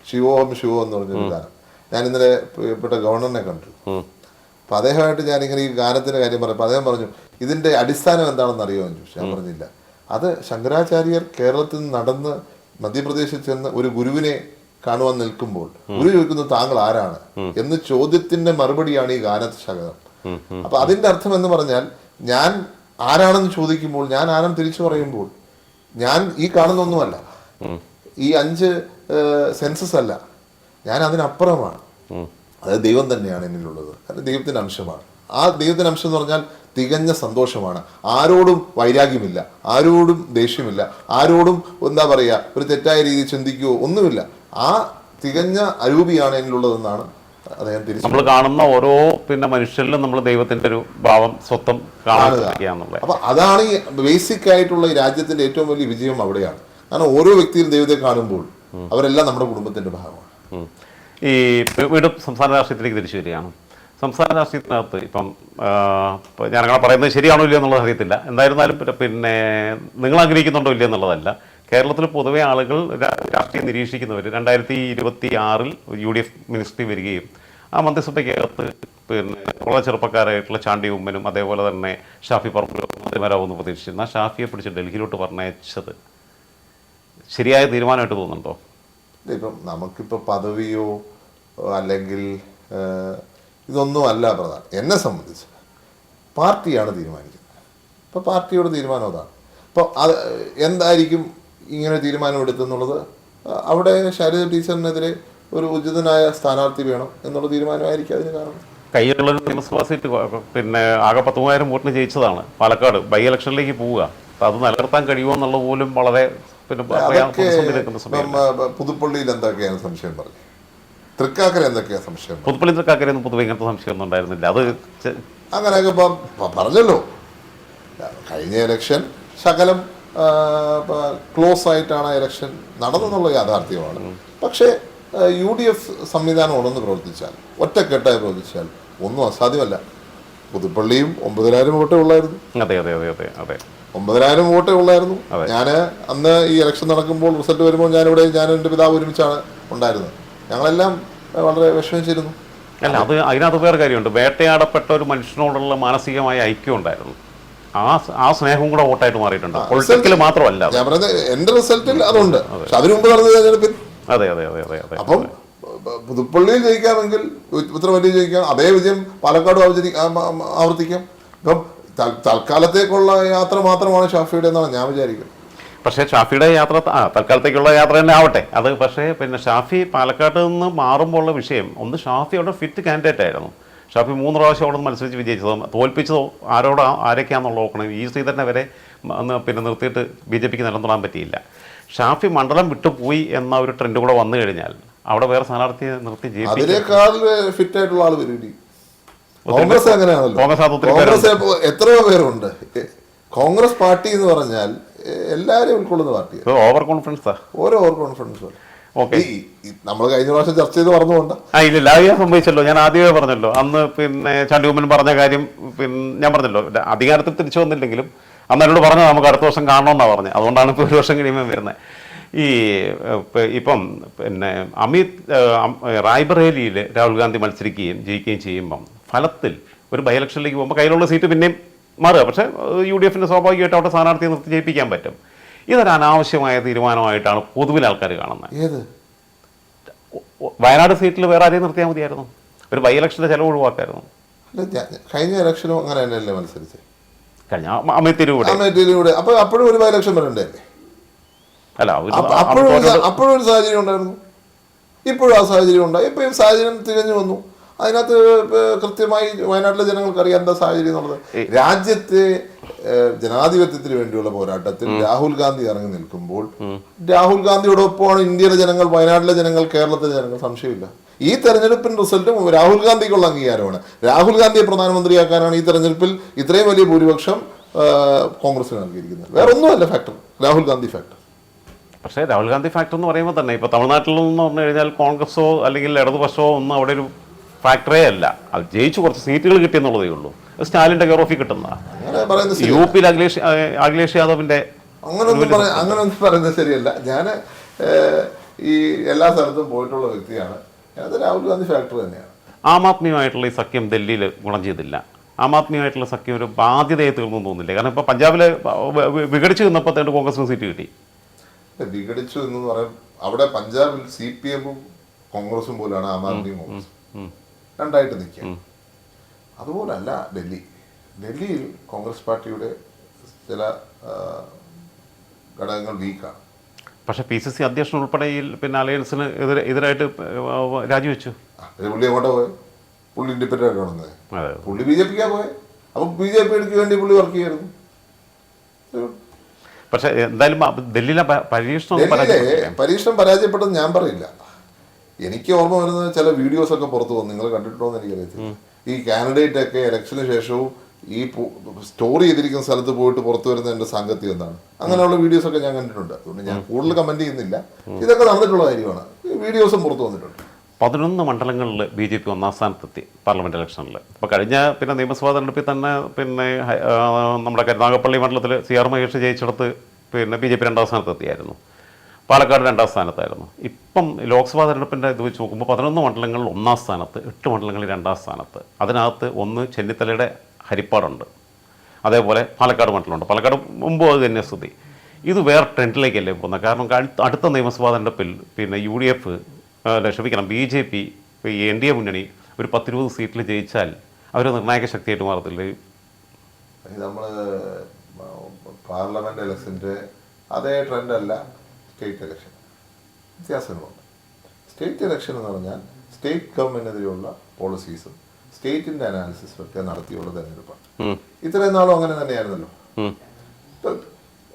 Speaker 1: ശിവോഹം ശിവോ എന്ന് പറഞ്ഞൊരു ഗാനം. ഞാൻ ഇന്നലെ പ്രിയപ്പെട്ട ഗവർണറിനെ കണ്ടു. അപ്പൊ അദ്ദേഹമായിട്ട് ഞാനിങ്ങനെ ഈ ഗാനത്തിന്റെ കാര്യം പറഞ്ഞപ്പോൾ അദ്ദേഹം പറഞ്ഞു, ഇതിന്റെ അടിസ്ഥാനം എന്താണെന്ന് അറിയുമോ എന്ന് ചോദിച്ചു. ഞാൻ പറഞ്ഞില്ല. അത് ശങ്കരാചാര്യർ കേരളത്തിൽ നിന്ന് നടന്ന് മധ്യപ്രദേശിൽ ചെന്ന് ഒരു ഗുരുവിനെ കാണുവാൻ നിൽക്കുമ്പോൾ ഗുരു ചോദിക്കുന്നത് താങ്കൾ ആരാണ് എന്ന് ചോദ്യത്തിന്റെ മറുപടിയാണ് ഈ ഗാനശകലം. അപ്പൊ അതിന്റെ അർത്ഥം എന്ന് പറഞ്ഞാൽ, ഞാൻ ആരാണെന്ന് ചോദിക്കുമ്പോൾ, ഞാൻ ആരാണെന്ന് തിരിച്ചു പറയുമ്പോൾ, ഞാൻ ഈ കാണുന്നൊന്നുമല്ല. ഈ 5 സെൻസസ് അല്ല, ഞാൻ അതിനപ്പുറമാണ്. അതായത് ദൈവം തന്നെയാണ് എന്നിലുള്ളത്, അത് ദൈവത്തിൻ്റെ അംശമാണ്. ആ ദൈവത്തിൻ്റെ അംശം എന്ന് പറഞ്ഞാൽ തികഞ്ഞ സന്തോഷമാണ്. ആരോടും വൈരാഗ്യമില്ല, ആരോടും ദേഷ്യമില്ല, ആരോടും എന്താ പറയുക ഒരു തെറ്റായ രീതിയിൽ ചിന്തിക്കുകയോ ഒന്നുമില്ല. ആ തികഞ്ഞ അരൂപിയാണ് എന്നിലുള്ളതെന്നാണ് അദ്ദേഹം തിരിച്ചു.
Speaker 2: നമ്മൾ കാണുന്ന ഓരോ മനുഷ്യരിലും നമ്മൾ ദൈവത്തിന്റെ ഒരു ഭാവം സ്വത്തം കാണുക.
Speaker 1: അപ്പൊ അതാണ് ഈ ബേസിക് ആയിട്ടുള്ള ഈ രാജ്യത്തിന്റെ ഏറ്റവും വലിയ വിജയം അവിടെയാണ്. കാരണം ഓരോ വ്യക്തിയും ദൈവത്തെ കാണുമ്പോൾ അവരെല്ലാം നമ്മുടെ കുടുംബത്തിന്റെ ഭാഗമാണ്.
Speaker 2: ഈ വീണ്ടും സംസ്ഥാന രാഷ്ട്രീയത്തിലേക്ക് തിരിച്ചു വരികയാണ്. സംസ്ഥാന രാഷ്ട്രീയത്തിനകത്ത് ഇപ്പം ഞാനങ്ങനെ പറയുന്നത് ശരിയാണോ ഇല്ലയോ എന്നുള്ളത് അറിയത്തില്ല. എന്തായിരുന്നാലും നിങ്ങൾ ആഗ്രഹിക്കുന്നുണ്ടോ ഇല്ലയോ എന്നുള്ളതല്ല, കേരളത്തിൽ പൊതുവെ ആളുകൾ രാഷ്ട്രീയം നിരീക്ഷിക്കുന്നവർ 2026 UDF മിനിസ്ട്രി വരികയും ആ മന്ത്രിസഭയ്ക്കകത്ത് വളരെ ചെറുപ്പക്കാരായിട്ടുള്ള ചാണ്ടി ഉമ്മനും അതേപോലെ തന്നെ ഷാഫി പറമ്പിലും മന്ത്രിമാരാവുമെന്ന് പ്രതീക്ഷിച്ചിരുന്ന ഷാഫിയെ പിടിച്ച് ഡൽഹിയിലോട്ട് പറഞ്ഞയച്ചത് ശരിയായ തീരുമാനമായിട്ട് തോന്നുന്നുണ്ടോ?
Speaker 1: ഇപ്പം നമുക്കിപ്പോൾ പദവിയോ അല്ലെങ്കിൽ ഇതൊന്നും അല്ല പ്രധാനം. എന്നെ സംബന്ധിച്ച് പാർട്ടിയാണ് തീരുമാനിക്കുന്നത്. ഇപ്പോൾ പാർട്ടിയുടെ തീരുമാനം അതാണ്. അപ്പോൾ അത് എന്തായിരിക്കും ഇങ്ങനെ തീരുമാനം എടുത്തെന്നുള്ളത് അവിടെ ശൈലജ ടീച്ചറിനെതിരെ ഒരു ഉചിതനായ സ്ഥാനാർത്ഥി വേണം എന്നുള്ള തീരുമാനമായിരിക്കും അതിന് കാരണം.
Speaker 2: കയ്യിലുള്ള നിയമസഭാ സീറ്റ് ആകെ 10,000 വോട്ടിന് ജയിച്ചതാണ് പാലക്കാട്. ബൈ ഇലക്ഷനിലേക്ക് പോവുക, അത് നിലനിർത്താൻ കഴിയുമോ എന്നുള്ളത് പോലും വളരെ
Speaker 1: പുതുപ്പള്ളിയിൽ എന്തൊക്കെയാണ് സംശയം പറഞ്ഞു, തൃക്കാക്കര എന്തൊക്കെയാ സംശയം.
Speaker 2: പുതുപ്പള്ളി തൃക്കാക്കരയൊന്നും പൊതുവെ ഇങ്ങനത്തെ സംശയമൊന്നും ഉണ്ടായിരുന്നില്ല. അത്
Speaker 1: അങ്ങനെയൊക്കെ ഇപ്പം പറഞ്ഞല്ലോ. കഴിഞ്ഞ ഇലക്ഷൻ ശകലം ക്ലോസ് ആയിട്ടാണ് ഇലക്ഷൻ നടന്നെന്നുള്ള യാഥാർത്ഥ്യമാണ്. പക്ഷേ UDF സംവിധാനം ഉണർന്ന് പ്രവർത്തിച്ചാൽ, ഒറ്റക്കെട്ടായി പ്രവർത്തിച്ചാൽ ഒന്നും അസാധ്യമല്ല. പുതുപ്പള്ളിയും 9,000 വോട്ടേ ഉള്ളായിരുന്നു. 9,000 വോട്ടേ ഉള്ളായിരുന്നു. ഞാൻ അന്ന് ഈ ഇലക്ഷൻ നടക്കുമ്പോൾ റിസൾട്ട് വരുമ്പോൾ ഞാൻ എൻ്റെ പിതാവ് ഒരുമിച്ചാണ് ഉണ്ടായിരുന്നത്. ഞങ്ങളെല്ലാം വളരെ വിഷമിച്ചിരുന്നു.
Speaker 2: അല്ല, അത് അതിനകത്ത് വേറെ കാര്യമുണ്ട്. വേട്ടയാടപ്പെട്ട ഒരു മനുഷ്യനോടുള്ള മാനസികമായ ഐക്യം ഉണ്ടായിരുന്നു. ആ സ്നേഹവും കൂടെ വോട്ടായിട്ട് മാറിയിട്ടുണ്ട്. പൊളിറ്റിക്കൽ മാത്രമല്ല,
Speaker 1: ഞാൻ പറയുന്നത് എന്റെ റിസൾട്ടിൽ അതുണ്ട്. പക്ഷെ അതിനു മുമ്പ് നടന്ന തെരഞ്ഞെടുപ്പിൽ അപ്പം പുതുപ്പള്ളിയിൽ ജയിക്കാമെങ്കിൽ ഉത്തരവല്ലി ജയിക്കാം, അതേ വിജയം പാലക്കാട് ആവർത്തിക്കാം. ഇപ്പം തൽക്കാലത്തേക്കുള്ള യാത്ര മാത്രമാണ് ഷാഫിയുടെ എന്നാണ് ഞാൻ വിചാരിക്കുന്നത്.
Speaker 2: പക്ഷേ ഷാഫിയുടെ യാത്ര തൽക്കാലത്തേക്കുള്ള യാത്ര തന്നെ ആവട്ടെ. അത് പക്ഷേ ഷാഫി പാലക്കാട്ട് നിന്ന് മാറുമ്പോൾ ഉള്ള വിഷയം ഒന്ന്, ഷാഫി അവിടെ ഫിറ്റ് കാൻഡിഡേറ്റ് ആയിരുന്നു. ഷാഫി 3 പ്രാവശ്യം അവിടെ നിന്ന് മത്സരിച്ച് വിജയിച്ചതോ തോൽപ്പിച്ചതോ ആരൊക്കെയാണെന്നുള്ള നോക്കണം. ഈ ശ്രീധരനെ വരെ നിർത്തിയിട്ട് BJPക്ക് നിലനിർത്താൻ പറ്റിയില്ല. ഷാഫി മണ്ഡലം വിട്ടുപോയി എന്ന ഒരു ട്രെൻഡ് കൂടെ വന്നു കഴിഞ്ഞാൽ അവിടെ വേറെ സ്ഥാനാർത്ഥിയെ നിർത്തി
Speaker 1: ഫിറ്റ് ആയിട്ടുള്ള ആൾ വരും. കോൺഗ്രസ് അങ്ങനെയാണല്ലോ. കോൺഗ്രസ് എത്രയോ പേരുണ്ട്. കോൺഗ്രസ് പാർട്ടി എന്ന് പറഞ്ഞാൽ എല്ലാവരും ഉൾക്കൊള്ളുന്ന പാർട്ടിയാണ്.
Speaker 2: ഓവർ കോൺഫിഡൻസ്
Speaker 1: നമ്മൾ കഴിഞ്ഞ പ്രാവശ്യം ചർച്ച ചെയ്ത് പറഞ്ഞുകൊണ്ട്
Speaker 2: ഇല്ല അത് സംഭവിച്ചല്ലോ. ഞാൻ ആദ്യമേ പറഞ്ഞല്ലോ, അന്ന് ചാണ്ടി ഉമ്മൻ പറഞ്ഞ കാര്യം ഞാൻ പറഞ്ഞല്ലോ, അധികാരത്തിൽ തിരിച്ചു വന്നില്ലെങ്കിലും അന്ന് എന്നോട് പറഞ്ഞത് നമുക്ക് അടുത്ത വർഷം കാണണമെന്നാണ് പറഞ്ഞത്. അതുകൊണ്ടാണ് ഇപ്പോൾ 1 വർഷം കഴിയുമ്പോൾ വരുന്നത്. ഇപ്പം റായ്ബറേലിയിൽ രാഹുൽ ഗാന്ധി മത്സരിക്കുകയും ജയിക്കുകയും ചെയ്യുമ്പം ഫലത്തിൽ ഒരു ബൈ ഇലക്ഷനിലേക്ക് പോകുമ്പോൾ കയ്യിലുള്ള സീറ്റ് പിന്നെയും മാറുക. പക്ഷേ UDFന്റെ സ്വാഭാവികമായിട്ട് അവിടെ സ്ഥാനാർത്ഥിയെ നിർത്തി ജയിപ്പിക്കാൻ പറ്റും. ഇതൊരു അനാവശ്യമായ തീരുമാനമായിട്ടാണ് പൊതുവിൽ ആൾക്കാർ കാണുന്നത്. വയനാട് സീറ്റിൽ വേറെ ആരെയും നിർത്തിയാൽ മതിയായിരുന്നു. ഒരു ബൈ ഇലക്ഷന്റെ ചിലവ് ഒഴിവാക്കായിരുന്നു.
Speaker 1: കഴിഞ്ഞ ഇലക്ഷനും അങ്ങനെ തന്നെയല്ലേ മത്സരിച്ചത്?
Speaker 2: കഴിഞ്ഞ അമേത്തിലൂടെ
Speaker 1: അപ്പൊ അപ്പോഴും ഒരു ബൈ ഇലക്ഷൻ വരണ്ടേ?
Speaker 2: അല്ല,
Speaker 1: അപ്പോഴും ഒരു സാഹചര്യം ഉണ്ടായിരുന്നു, ഇപ്പോഴും ആ സാഹചര്യം ഉണ്ടായി. ഇപ്പൊ ഈ സാഹചര്യം തികഞ്ഞു വന്നു. അതിനകത്ത് കൃത്യമായി വയനാട്ടിലെ ജനങ്ങൾക്ക് അറിയാം എന്താ സാഹചര്യം എന്നുള്ളത്. രാജ്യത്തെ ജനാധിപത്യത്തിന് വേണ്ടിയുള്ള പോരാട്ടത്തിൽ രാഹുൽ ഗാന്ധി ഇറങ്ങി നിൽക്കുമ്പോൾ രാഹുൽ ഗാന്ധിയോടൊപ്പമാണ് ഇന്ത്യയിലെ ജനങ്ങൾ, വയനാട്ടിലെ ജനങ്ങൾ, കേരളത്തിലെ ജനങ്ങൾ. സംശയമില്ല. ഈ തെരഞ്ഞെടുപ്പിന്റെ റിസൾട്ടും രാഹുൽ ഗാന്ധിക്കുള്ള അംഗീകാരമാണ്. രാഹുൽ ഗാന്ധിയെ പ്രധാനമന്ത്രിയാക്കാനാണ് ഈ തെരഞ്ഞെടുപ്പിൽ ഇത്രയും വലിയ ഭൂരിപക്ഷം കോൺഗ്രസിന് നൽകിയിരിക്കുന്നത്. വേറെ ഒന്നുമല്ല ഫാക്ടർ, രാഹുൽ ഗാന്ധി ഫാക്ടർ.
Speaker 2: പക്ഷേ രാഹുൽ ഗാന്ധി ഫാക്ടർ എന്ന് പറയുമ്പോൾ തന്നെ ഇപ്പോൾ തമിഴ്നാട്ടിൽ നിന്ന് പറഞ്ഞു കഴിഞ്ഞാൽ കോൺഗ്രസോ അല്ലെങ്കിൽ ഇടതുപക്ഷമോ ഒന്നും അവിടെ ഒരു ഫാക്ടറേ അല്ല. അത് ജയിച്ചു കുറച്ച് സീറ്റുകൾ കിട്ടിയെന്നുള്ളതേ ഉള്ളൂ. സ്റ്റാലിൻ്റെ കെയർ ഓഫിൽ കിട്ടുന്നതാണ്. UP അഖിലേഷ് യാദവിൻ്റെ
Speaker 1: അങ്ങനൊന്നും പറയുന്നത് ശരിയല്ല. ഞാൻ ഈ എല്ലാ സ്ഥലത്തും പോയിട്ടുള്ള വ്യക്തിയാണ്. അത് രാഹുൽ ഗാന്ധി ഫാക്ടർ തന്നെയാണ്.
Speaker 2: ആം ആദ്മിയുമായിട്ടുള്ള ഈ സഖ്യം ഡൽഹിയിൽ ഗുണം ചെയ്തില്ല. ആം ആദ്മിയുമായിട്ടുള്ള സഖ്യം ഒരു ബാധ്യതയെ തീർന്നു തോന്നില്ല. കാരണം ഇപ്പോൾ പഞ്ചാബിൽ വിഘടിച്ച് നിന്നപ്പോൾ കോൺഗ്രസിന് സീറ്റ് കിട്ടി.
Speaker 1: വിഘടിച്ചു എന്ന് പറയാം. അവിടെ പഞ്ചാബിൽ CPM-ഉം കോൺഗ്രസും പോലെയാണ് ആം ആദ്മിയും കോൺഗ്രസും രണ്ടായിട്ട് നിൽക്കുക. അതുപോലല്ല ഡൽഹിയിൽ കോൺഗ്രസ് പാർട്ടിയുടെ ചില ഘടകങ്ങൾ വീക്കാണ്.
Speaker 2: പക്ഷേ PCC അധ്യക്ഷൻ ഉൾപ്പെടെ ഈ പിന്നെ അലയൻസിന് എതിരായിട്ട് രാജിവെച്ചു.
Speaker 1: പുള്ളി അങ്ങോട്ട് പോയി, പുള്ളി ഇൻഡിപെൻഡൻ്റ് ആയിട്ട് വന്നത്.
Speaker 2: അതെ,
Speaker 1: പുള്ളി BJP-ക്കാ പോയത്. അപ്പം BJP-ക്ക് വേണ്ടി പുള്ളി വർക്ക് ചെയ്യായിരുന്നു.
Speaker 2: പക്ഷെ എന്തായാലും ഡൽഹിയിലെ
Speaker 1: പരീക്ഷണം പരാജയപ്പെട്ടത് ഞാൻ പറയില്ല. എനിക്ക് ഓർമ്മ വരുന്നത് ചില വീഡിയോസ് ഒക്കെ പുറത്തു വന്നു, നിങ്ങൾ കണ്ടിട്ടുണ്ടോ എന്ന് എനിക്കറിയത്തില്ല. ഈ കാൻഡിഡേറ്റ് ഒക്കെ ഇലക്ഷന് ശേഷവും ഈ സ്റ്റോറി ചെയ്തിരിക്കുന്ന സ്ഥലത്ത് പോയിട്ട് പുറത്തു വരുന്ന എൻ്റെ സാങ്കത്യം എന്താണ്, അങ്ങനെയുള്ള വീഡിയോസ് ഒക്കെ ഞാൻ കണ്ടിട്ടുണ്ട്. അതുകൊണ്ട് ഞാൻ കൂടുതൽ കമന്റ് ചെയ്യുന്നില്ല, ഇതൊക്കെ നടന്നിട്ടുള്ള കാര്യമാണ്. വീഡിയോസും പുറത്തു വന്നിട്ടുണ്ട്.
Speaker 2: 11 മണ്ഡലങ്ങളിൽ BJP ഒന്നാം സ്ഥാനത്തെത്തി പാർലമെൻറ്റ് ഇലക്ഷനിൽ. ഇപ്പോൾ കഴിഞ്ഞ പിന്നെ നിയമസഭാ തെരഞ്ഞെടുപ്പിൽ തന്നെ പിന്നെ നമ്മുടെ കരുനാഗപ്പള്ളി മണ്ഡലത്തിൽ CR മഹേഷ് ജയിച്ചിടത്ത് പിന്നെ BJP 2ാം സ്ഥാനത്തെത്തിയായിരുന്നു. പാലക്കാട് 2ാം സ്ഥാനത്തായിരുന്നു. ഇപ്പം ലോക്സഭാ തെരഞ്ഞെടുപ്പിൻ്റെ ഇത് വെച്ച് നോക്കുമ്പോൾ 11 മണ്ഡലങ്ങളിൽ 1ാം സ്ഥാനത്ത്, 8 മണ്ഡലങ്ങളിൽ 2ാം സ്ഥാനത്ത്. അതിനകത്ത് ഒന്ന് ചെന്നിത്തലയുടെ ഹരിപ്പാടുണ്ട്, അതേപോലെ പാലക്കാട് മണ്ഡലമുണ്ട്. പാലക്കാട് മുമ്പ് അത് തന്നെ സ്ഥിതി. ഇത് വേറെ ട്രെൻഡിലേക്കല്ലേ പോകുന്നത്. കാരണം അടുത്ത നിയമസഭാ തെരഞ്ഞെടുപ്പിൽ പിന്നെ BJP ഈ NDA മുന്നണി ഒരു 10-20 സീറ്റിൽ ജയിച്ചാൽ അവർ നിർണായക ശക്തിയായിട്ട് മാറത്തില്ലേ?
Speaker 1: നമ്മൾ പാർലമെന്റ് ഇലക്ഷൻ്റെ അതേ ട്രെൻഡല്ല സ്റ്റേറ്റ് ഇലക്ഷൻ, വ്യത്യാസങ്ങളുണ്ട്. സ്റ്റേറ്റ് ഇലക്ഷൻ എന്ന് പറഞ്ഞാൽ സ്റ്റേറ്റ് ഗവൺമെന്റിനെതിരെയുള്ള പോളിസീസും സ്റ്റേറ്റിന്റെ അനാലിസിസും ഒക്കെ നടത്തിയുള്ള തെരഞ്ഞെടുപ്പാണ്. ഇത്രയും നാളും അങ്ങനെ തന്നെയായിരുന്നല്ലോ.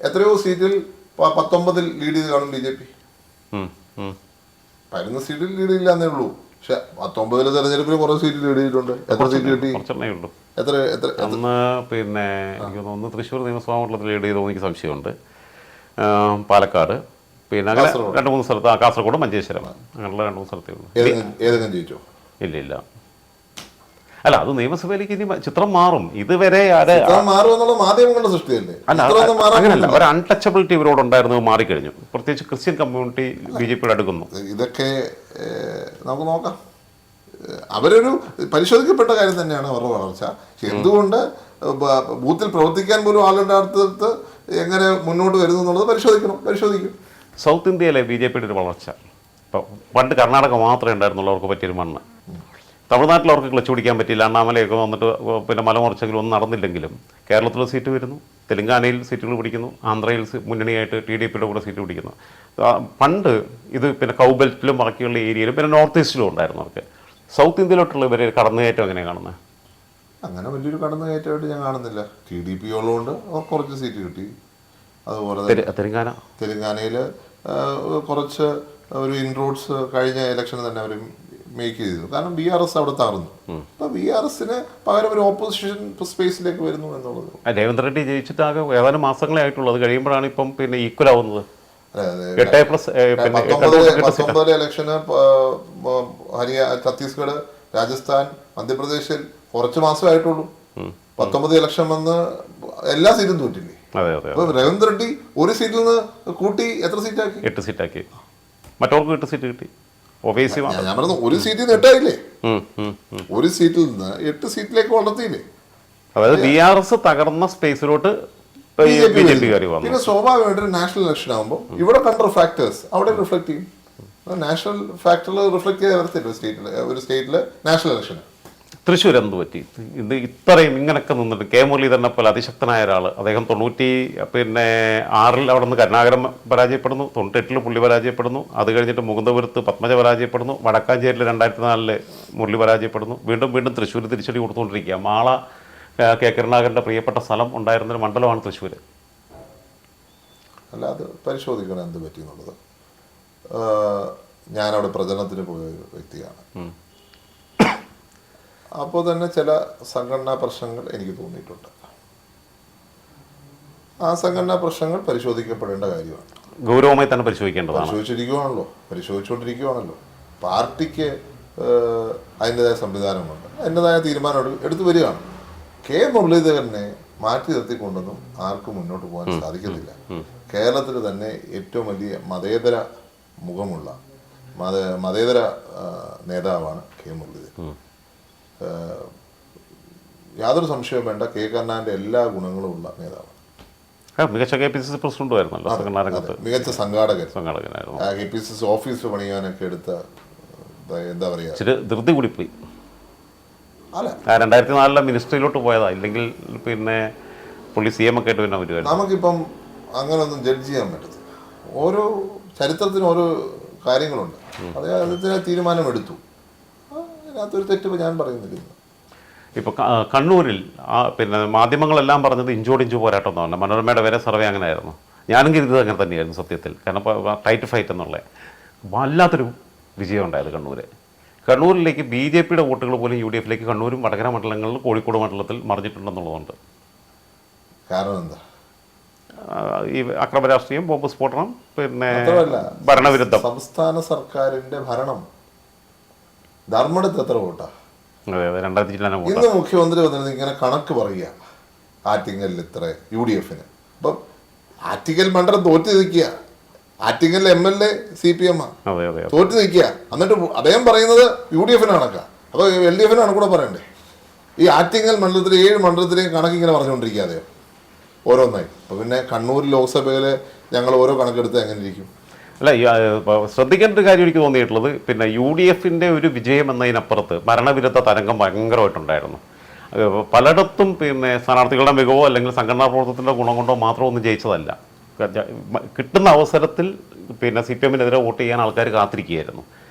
Speaker 1: എത്രയോ സീറ്റിൽ 19 ലീഡ് ചെയ്ത് കാണും BJP. 11 സീറ്റിൽ ലീഡ് ഇല്ലാന്നേ ഉള്ളൂ. പക്ഷെ 19 തെരഞ്ഞെടുപ്പിൽ കുറെ സീറ്റ് ലീഡ് ചെയ്തിട്ടുണ്ട്. എത്ര സീറ്റ് കിട്ടി?
Speaker 2: അന്ന് പിന്നെ ഒന്ന് തൃശ്ശൂർ നിയമസഭാ മണ്ഡലത്തിൽ ലീഡ് ചെയ്തോ എനിക്ക് സംശയമുണ്ട്. പാലക്കാട്, പിന്നെ അങ്ങനെ 2-3 സ്ഥലത്ത്, കാസർഗോഡ്, മഞ്ചേശ്വരം, അങ്ങനെയുള്ള 2-3 സ്ഥലത്തേ ഉള്ളൂ.
Speaker 1: ഏതെങ്കിലും ജയിച്ചോ?
Speaker 2: ഇല്ല. അല്ല, അത് നിയമസഭയിലേക്ക് ഇനി ചിത്രം മാറും. ഇതുവരെ
Speaker 1: മാധ്യമങ്ങളുടെ സൃഷ്ടിയല്ലേ?
Speaker 2: അങ്ങനല്ല, ഒരു അൺടച്ചബിലിറ്റി ഇവരോടുണ്ടായിരുന്നത് മാറിക്കഴിഞ്ഞു. പ്രത്യേകിച്ച് ക്രിസ്ത്യൻ കമ്മ്യൂണിറ്റി BJP-യുടെ അടുക്കുന്നു.
Speaker 1: ഇതൊക്കെ നമുക്ക് നോക്കാം. അവരൊരു പരിശോധിക്കപ്പെട്ട കാര്യം തന്നെയാണ് അവരുടെ വളർച്ച. എന്തുകൊണ്ട് ബൂത്തിൽ പ്രവർത്തിക്കാൻ പോലും ആളുണ്ടാടുത്ത് എങ്ങനെ മുന്നോട്ട് വരുന്നു എന്നുള്ളത് പരിശോധിക്കും.
Speaker 2: സൗത്ത് ഇന്ത്യയിലെ BJP-യുടെ ഒരു വളർച്ച, ഇപ്പോൾ പണ്ട് കർണാടക മാത്രമേ ഉണ്ടായിരുന്നുള്ളൂ അവർക്ക് പറ്റിയൊരു മണ്ണ്. തമിഴ്നാട്ടിൽ അവർക്ക് ക്ലച്ച് പിടിക്കാൻ പറ്റിയില്ല. അണ്ണാമലയൊക്കെ വന്നിട്ട് പിന്നെ മലമുറച്ചെങ്കിലും ഒന്നും നടന്നില്ലെങ്കിലും കേരളത്തിൽ സീറ്റ് വരുന്നു, തെലുങ്കാനയിൽ സീറ്റുകൾ പിടിക്കുന്നു, ആന്ധ്രയിൽ മുന്നണിയായിട്ട് TDP-യുടെ കൂടെ സീറ്റ് പിടിക്കുന്നു. പണ്ട് ഇത് പിന്നെ കൗബെൽറ്റിലും ബാക്കിയുള്ള ഏരിയയിലും പിന്നെ നോർത്ത് ഈസ്റ്റിലും ഉണ്ടായിരുന്നു അവർക്ക്. സൗത്ത് ഇന്ത്യയിലോട്ടുള്ള ഇവരെ കടന്നുകയറ്റം എങ്ങനെയാണ് കാണുന്നത്?
Speaker 1: അങ്ങനെ വലിയൊരു കടന്നുകയറ്റമായിട്ട് ഞാൻ കാണുന്നില്ല. TDP ഉള്ളതുകൊണ്ട് കുറച്ച് സീറ്റ് കിട്ടി. അതുപോലെ തെലുങ്കാനയിൽ കുറച്ച് ഒരു ഇൻറോഡ്സ് കഴിഞ്ഞ ഇലക്ഷന് തന്നെ അവർ മേക്ക് ചെയ്തു. കാരണം BRS അവിടെ തകർന്നു. അപ്പൊ BRS-ന് പകരം ഒരു ഓപ്പോസിഷൻ സ്പേസിലേക്ക് വരുന്നു എന്നുള്ളത്.
Speaker 2: രേവന്ത് റെഡ്ഡി ജയിച്ചിട്ട് ആകെ ഏതാനും മാസങ്ങളെ ആയിട്ടുള്ളൂ. അത് കഴിയുമ്പോഴാണ് ഇപ്പം പിന്നെ ഈക്വൽ ആവുന്നത്.
Speaker 1: 19 ഇലക്ഷന് ഛത്തീസ്ഗഡ്, രാജസ്ഥാൻ, മധ്യപ്രദേശിൽ കുറച്ച് മാസമേ ആയിട്ടുള്ളൂ. 19 ഇലക്ഷൻ വന്ന് എല്ലാ സീറ്റും തോറ്റില്ലേ? അപ്പൊ രേവന്ത് റെഡ്ഡി ഒരു സീറ്റിൽ നിന്ന് കൂട്ടി എത്ര സീറ്റാക്കി?
Speaker 2: 8 സീറ്റാക്കി. മറ്റവർക്ക് 8 സീറ്റ് കിട്ടി.
Speaker 1: ഞാൻ പറഞ്ഞു, ഒരു സീറ്റിൽ നിന്ന് 8 ആയില്ലേ? ഒരു സീറ്റിൽ നിന്ന് 8 സീറ്റിലേക്ക് വളർത്തിയില്ലേ?
Speaker 2: അതായത് BRS തകർന്ന സ്പേസിലോട്ട്
Speaker 1: പിന്നെ സ്വാഭാവികമായിട്ട് നാഷണൽ ഇലക്ഷൻ ആകുമ്പോൾ ഇവിടെ കണ്ടർ ഫാക്ടേഴ്സ് അവിടെ റിഫ്ലക്ട് ചെയ്യും. നാഷണൽ ഫാക്ടറിൽ റിഫ്ലക്ട് ചെയ്ത് വരത്തില്ല ഒരു സ്റ്റേറ്റില് നാഷണൽ ഇലക്ഷൻ.
Speaker 2: തൃശ്ശൂർ എന്ത് പറ്റി? ഇത് ഇത്രയും ഇങ്ങനെയൊക്കെ നിന്നിട്ട് K. മുരളീധരനെ പോലെ അതിശക്തനായ ഒരാൾ, അദ്ദേഹം 96 അവിടെ നിന്ന് കരുണാകരൻ പരാജയപ്പെടുന്നു, 98 പുള്ളി പരാജയപ്പെടുന്നു, അത് കഴിഞ്ഞിട്ട് മുകുന്ദപുരത്ത് പത്മജ പരാജയപ്പെടുന്നു, വടക്കാഞ്ചേരിയിൽ 2004 മുരളി പരാജയപ്പെടുന്നു, വീണ്ടും തൃശ്ശൂർ തിരിച്ചടി കൊടുത്തുകൊണ്ടിരിക്കുക. മാള K. കരുണാകരൻ്റെ പ്രിയപ്പെട്ട സ്ഥലം ഉണ്ടായിരുന്നൊരു മണ്ഡലമാണ് തൃശ്ശൂർ.
Speaker 1: അല്ല, അത് പരിശോധിക്കണം എന്ത് പറ്റി എന്നുള്ളത്. ഞാനവിടെ പ്രചരണത്തിന് പോയ ഒരു വ്യക്തിയാണ്. അപ്പോൾ തന്നെ ചില സംഘടനാ പ്രശ്നങ്ങൾ എനിക്ക് തോന്നിയിട്ടുണ്ട്. ആ സംഘടനാ പ്രശ്നങ്ങൾ പരിശോധിക്കപ്പെടേണ്ട കാര്യമാണ്.
Speaker 2: ഗൗരവമായി തന്നെ പരിശോധിച്ചുകൊണ്ടിരിക്കുകയാണല്ലോ.
Speaker 1: പാർട്ടിക്ക് അതിൻ്റെതായ സംവിധാനമുണ്ട്, അതിൻ്റെതായ തീരുമാനം എടുത്തു വരികയാണ്. K. മുരളീധരനെ മാറ്റി നിർത്തിക്കൊണ്ടൊന്നും ആർക്കും മുന്നോട്ട് പോകാൻ സാധിക്കുന്നില്ല. കേരളത്തിൽ തന്നെ ഏറ്റവും വലിയ മതേതര മുഖമുള്ള മതേതര നേതാവാണ് K. മുരളീധരൻ. യാതൊരു സംശയവും വേണ്ട, K. കരുണാകരന്റെ എല്ലാ ഗുണങ്ങളും ഉള്ള നേതാവാണ്.
Speaker 2: മികച്ച KPCC പ്രസിഡന്റുമായിരുന്നല്ലോ,
Speaker 1: മികച്ച സംഘാടകനായിരുന്നു. KPCC ഓഫീസ് പണിയാനൊക്കെ എടുത്ത എന്താ പറയാ,
Speaker 2: ധൃതി കൂടിപ്പോയി. 2004 മിനിസ്ട്രിയിലോട്ട് പോയതാ, ഇല്ലെങ്കിൽ പിന്നെ പുള്ളി CM ഒക്കെ ആയിട്ട് പിന്നെ വരുമായിരുന്നു.
Speaker 1: നമുക്കിപ്പം അങ്ങനൊന്നും ജഡ്ജ് ചെയ്യാൻ പറ്റത്തില്ല. ഓരോ ചരിത്രത്തിന് ഓരോ കാര്യങ്ങളുണ്ട്. അദ്ദേഹത്തിന് തീരുമാനമെടുത്തു. അതിനകത്തൊരു തെറ്റ് ഞാൻ പറയുന്നില്ല.
Speaker 2: ഇപ്പോൾ കണ്ണൂരിൽ പിന്നെ മാധ്യമങ്ങളെല്ലാം പറഞ്ഞത് ഇഞ്ചോടിഞ്ചു പോരാട്ടം എന്നാണ്. മനോരമയുടെ വരെ സർവേ അങ്ങനെ ആയിരുന്നു. ഞാനും കരുതിയത് അങ്ങനെ തന്നെയായിരുന്നു സത്യത്തിൽ. കാരണം ടൈറ്റ് ഫൈറ്റ് എന്നുള്ള വല്ലാത്തൊരു വിജയം ഉണ്ടായത് കണ്ണൂരിലേക്ക് BJPയുടെ വോട്ടുകൾ പോലും UDFിലേക്ക് കണ്ണൂരും വടകര മണ്ഡലങ്ങളിൽ കോഴിക്കോട് മണ്ഡലത്തിൽ മറിഞ്ഞിട്ടുണ്ടെന്നുള്ളതുകൊണ്ട്.
Speaker 1: കാരണം എന്താ?
Speaker 2: ഈ അക്രമ രാഷ്ട്രീയം, ബോംബ് സ്ഫോടനം, പിന്നെ ഭരണവിരുദ്ധം.
Speaker 1: സംസ്ഥാന സർക്കാരിന്റെ ഭരണം ധർമ്മടത്ത് എത്ര വോട്ടാ?
Speaker 2: അതെ അതെ, 2000 വോട്ട്.
Speaker 1: ഇന്ന് മുഖ്യമന്ത്രി വന്നിരുന്ന ഇങ്ങനെ കണക്ക് പറയുക, ആറ്റിങ്ങലിൽ ഇത്ര UDFന്. അപ്പം ആറ്റിങ്ങൽ മണ്ഡലം തോറ്റു നിൽക്കുക. ആറ്റിങ്ങൽ MLA CPM തോറ്റു നിൽക്കുക. എന്നിട്ട് അദ്ദേഹം പറയുന്നത് UDFന് കണക്കാ. അപ്പോൾ LDFനാണ് കൂടെ പറയണ്ടേ? ഈ ആറ്റിങ്ങൽ മണ്ഡലത്തിലെ 7 മണ്ഡലത്തിലെയും കണക്ക് ഇങ്ങനെ പറഞ്ഞുകൊണ്ടിരിക്കുക അദ്ദേഹം ഓരോന്നായി. അപ്പോൾ പിന്നെ കണ്ണൂർ ലോക്സഭയിൽ ഞങ്ങൾ ഓരോ കണക്കെടുത്ത് എങ്ങനെ ഇരിക്കും?
Speaker 2: അല്ല, ശ്രദ്ധിക്കേണ്ട ഒരു കാര്യം എനിക്ക് തോന്നിയിട്ടുള്ളത്, പിന്നെ UDFിൻ്റെ ഒരു വിജയം എന്നതിനപ്പുറത്ത് ഭരണവിരുദ്ധ തരംഗം ഭയങ്കരമായിട്ടുണ്ടായിരുന്നു. പലയിടത്തും പിന്നെ സ്ഥാനാർത്ഥികളുടെ മികവോ അല്ലെങ്കിൽ സംഘടനാ പ്രവർത്തനത്തിൻ്റെ ഗുണം കൊണ്ടോ മാത്രം ഒന്നും ജയിച്ചതല്ല. കിട്ടുന്ന അവസരത്തിൽ പിന്നെ CPMനെതിരെ വോട്ട് ചെയ്യാൻ ആൾക്കാർ കാത്തിരിക്കുകയായിരുന്നു.